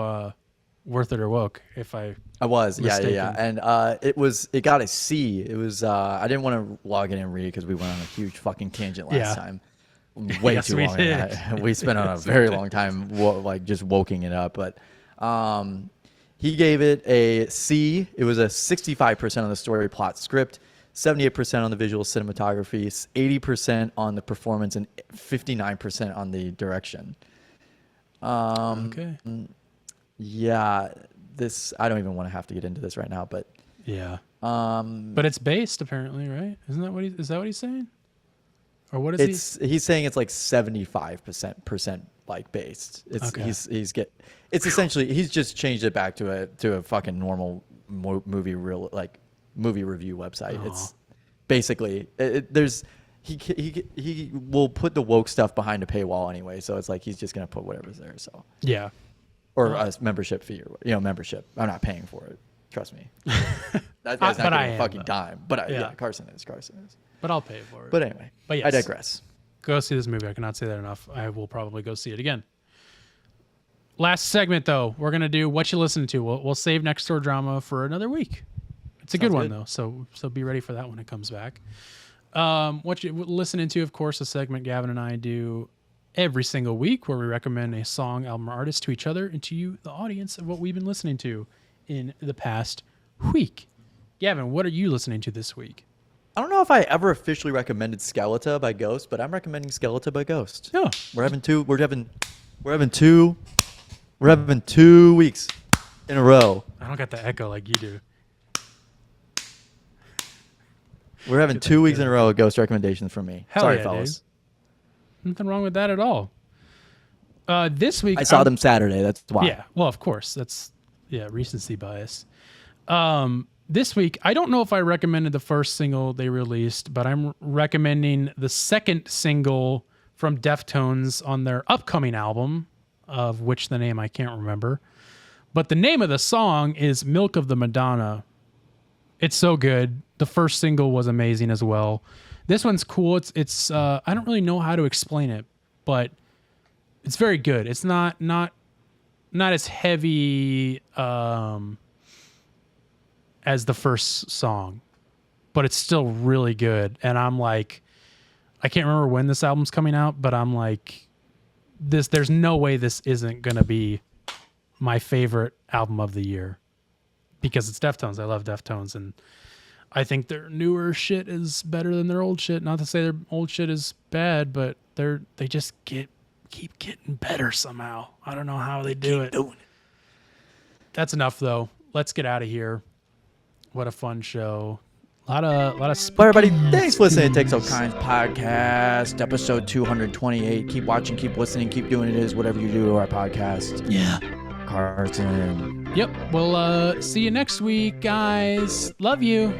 Worth It or Woke if I was. mistaken. Yeah. And it got a C. It was I didn't want to log in and read because we went on a huge fucking tangent last time. Way Yes, too we long. did. We spent on a very long time like just woking it up. But he gave it a C. It was a 65% on the story, plot, script, 78% on the visual cinematography, 80% on the performance, and 59% on the direction. Okay. Yeah, I don't even want to have to get into this right now, but Yeah. But it's based apparently, right? Isn't that is that what he's saying? Or what is he's saying it's like 75% like based. It's Okay. it's essentially he's just changed it back to a fucking normal movie review website. It's basically he will put the woke stuff behind a paywall anyway, so it's like he's just gonna put whatever's there. So Yeah. or a membership fee or membership. I'm not paying for it. Trust me. That guy's not But I getting a am, fucking though. dime. But Yeah. Carson is. But I'll pay for it. But anyway, But yes. I digress. Go see this movie. I cannot say that enough. I will probably go see it again. Last segment, though, we're gonna do what you listen to. We'll save next door drama for another week. It's a good one though, so be ready for that when it comes back. What you listening to, of course, a segment Gavin and I do every single week where we recommend a song, album, or artist to each other and to you, the audience, of what we've been listening to in the past week. Gavin, what are you listening to this week? I don't know if I ever officially recommended Skeleton by Ghost, but I'm recommending Skeleton by Ghost. No, We're having 2 weeks in a row. I don't got the echo like you do. We're having 2 weeks in a row of Ghost recommendations from me. Hell Sorry, yeah, fellas. Dude. Nothing wrong with that at all. This week I saw them Saturday. That's why. Yeah, well, of course. That's recency bias. This week, I don't know if I recommended the first single they released, but I'm recommending the second single from Deftones on their upcoming album, of which the name I can't remember. But the name of the song is Milk of the Madonna. It's so good. The first single was amazing as well. This one's cool. It's I don't really know how to explain it, but it's very good. It's not as heavy as the first song, but it's still really good. And I'm like, I can't remember when this album's coming out, but I'm like, there's no way this isn't gonna be my favorite album of the year, because it's Deftones. I love Deftones, and I think their newer shit is better than their old shit. Not to say their old shit is bad, but they just keep getting better somehow. I don't know how they do it. That's enough though. Let's get out of here. What a fun show. A lot of Well, everybody, thanks for listening to Takes All Kinds podcast, episode 228. Keep watching, keep listening, keep doing it is whatever you do to our podcast. Yeah. Carson. Yep. We'll see you next week, guys. Love you.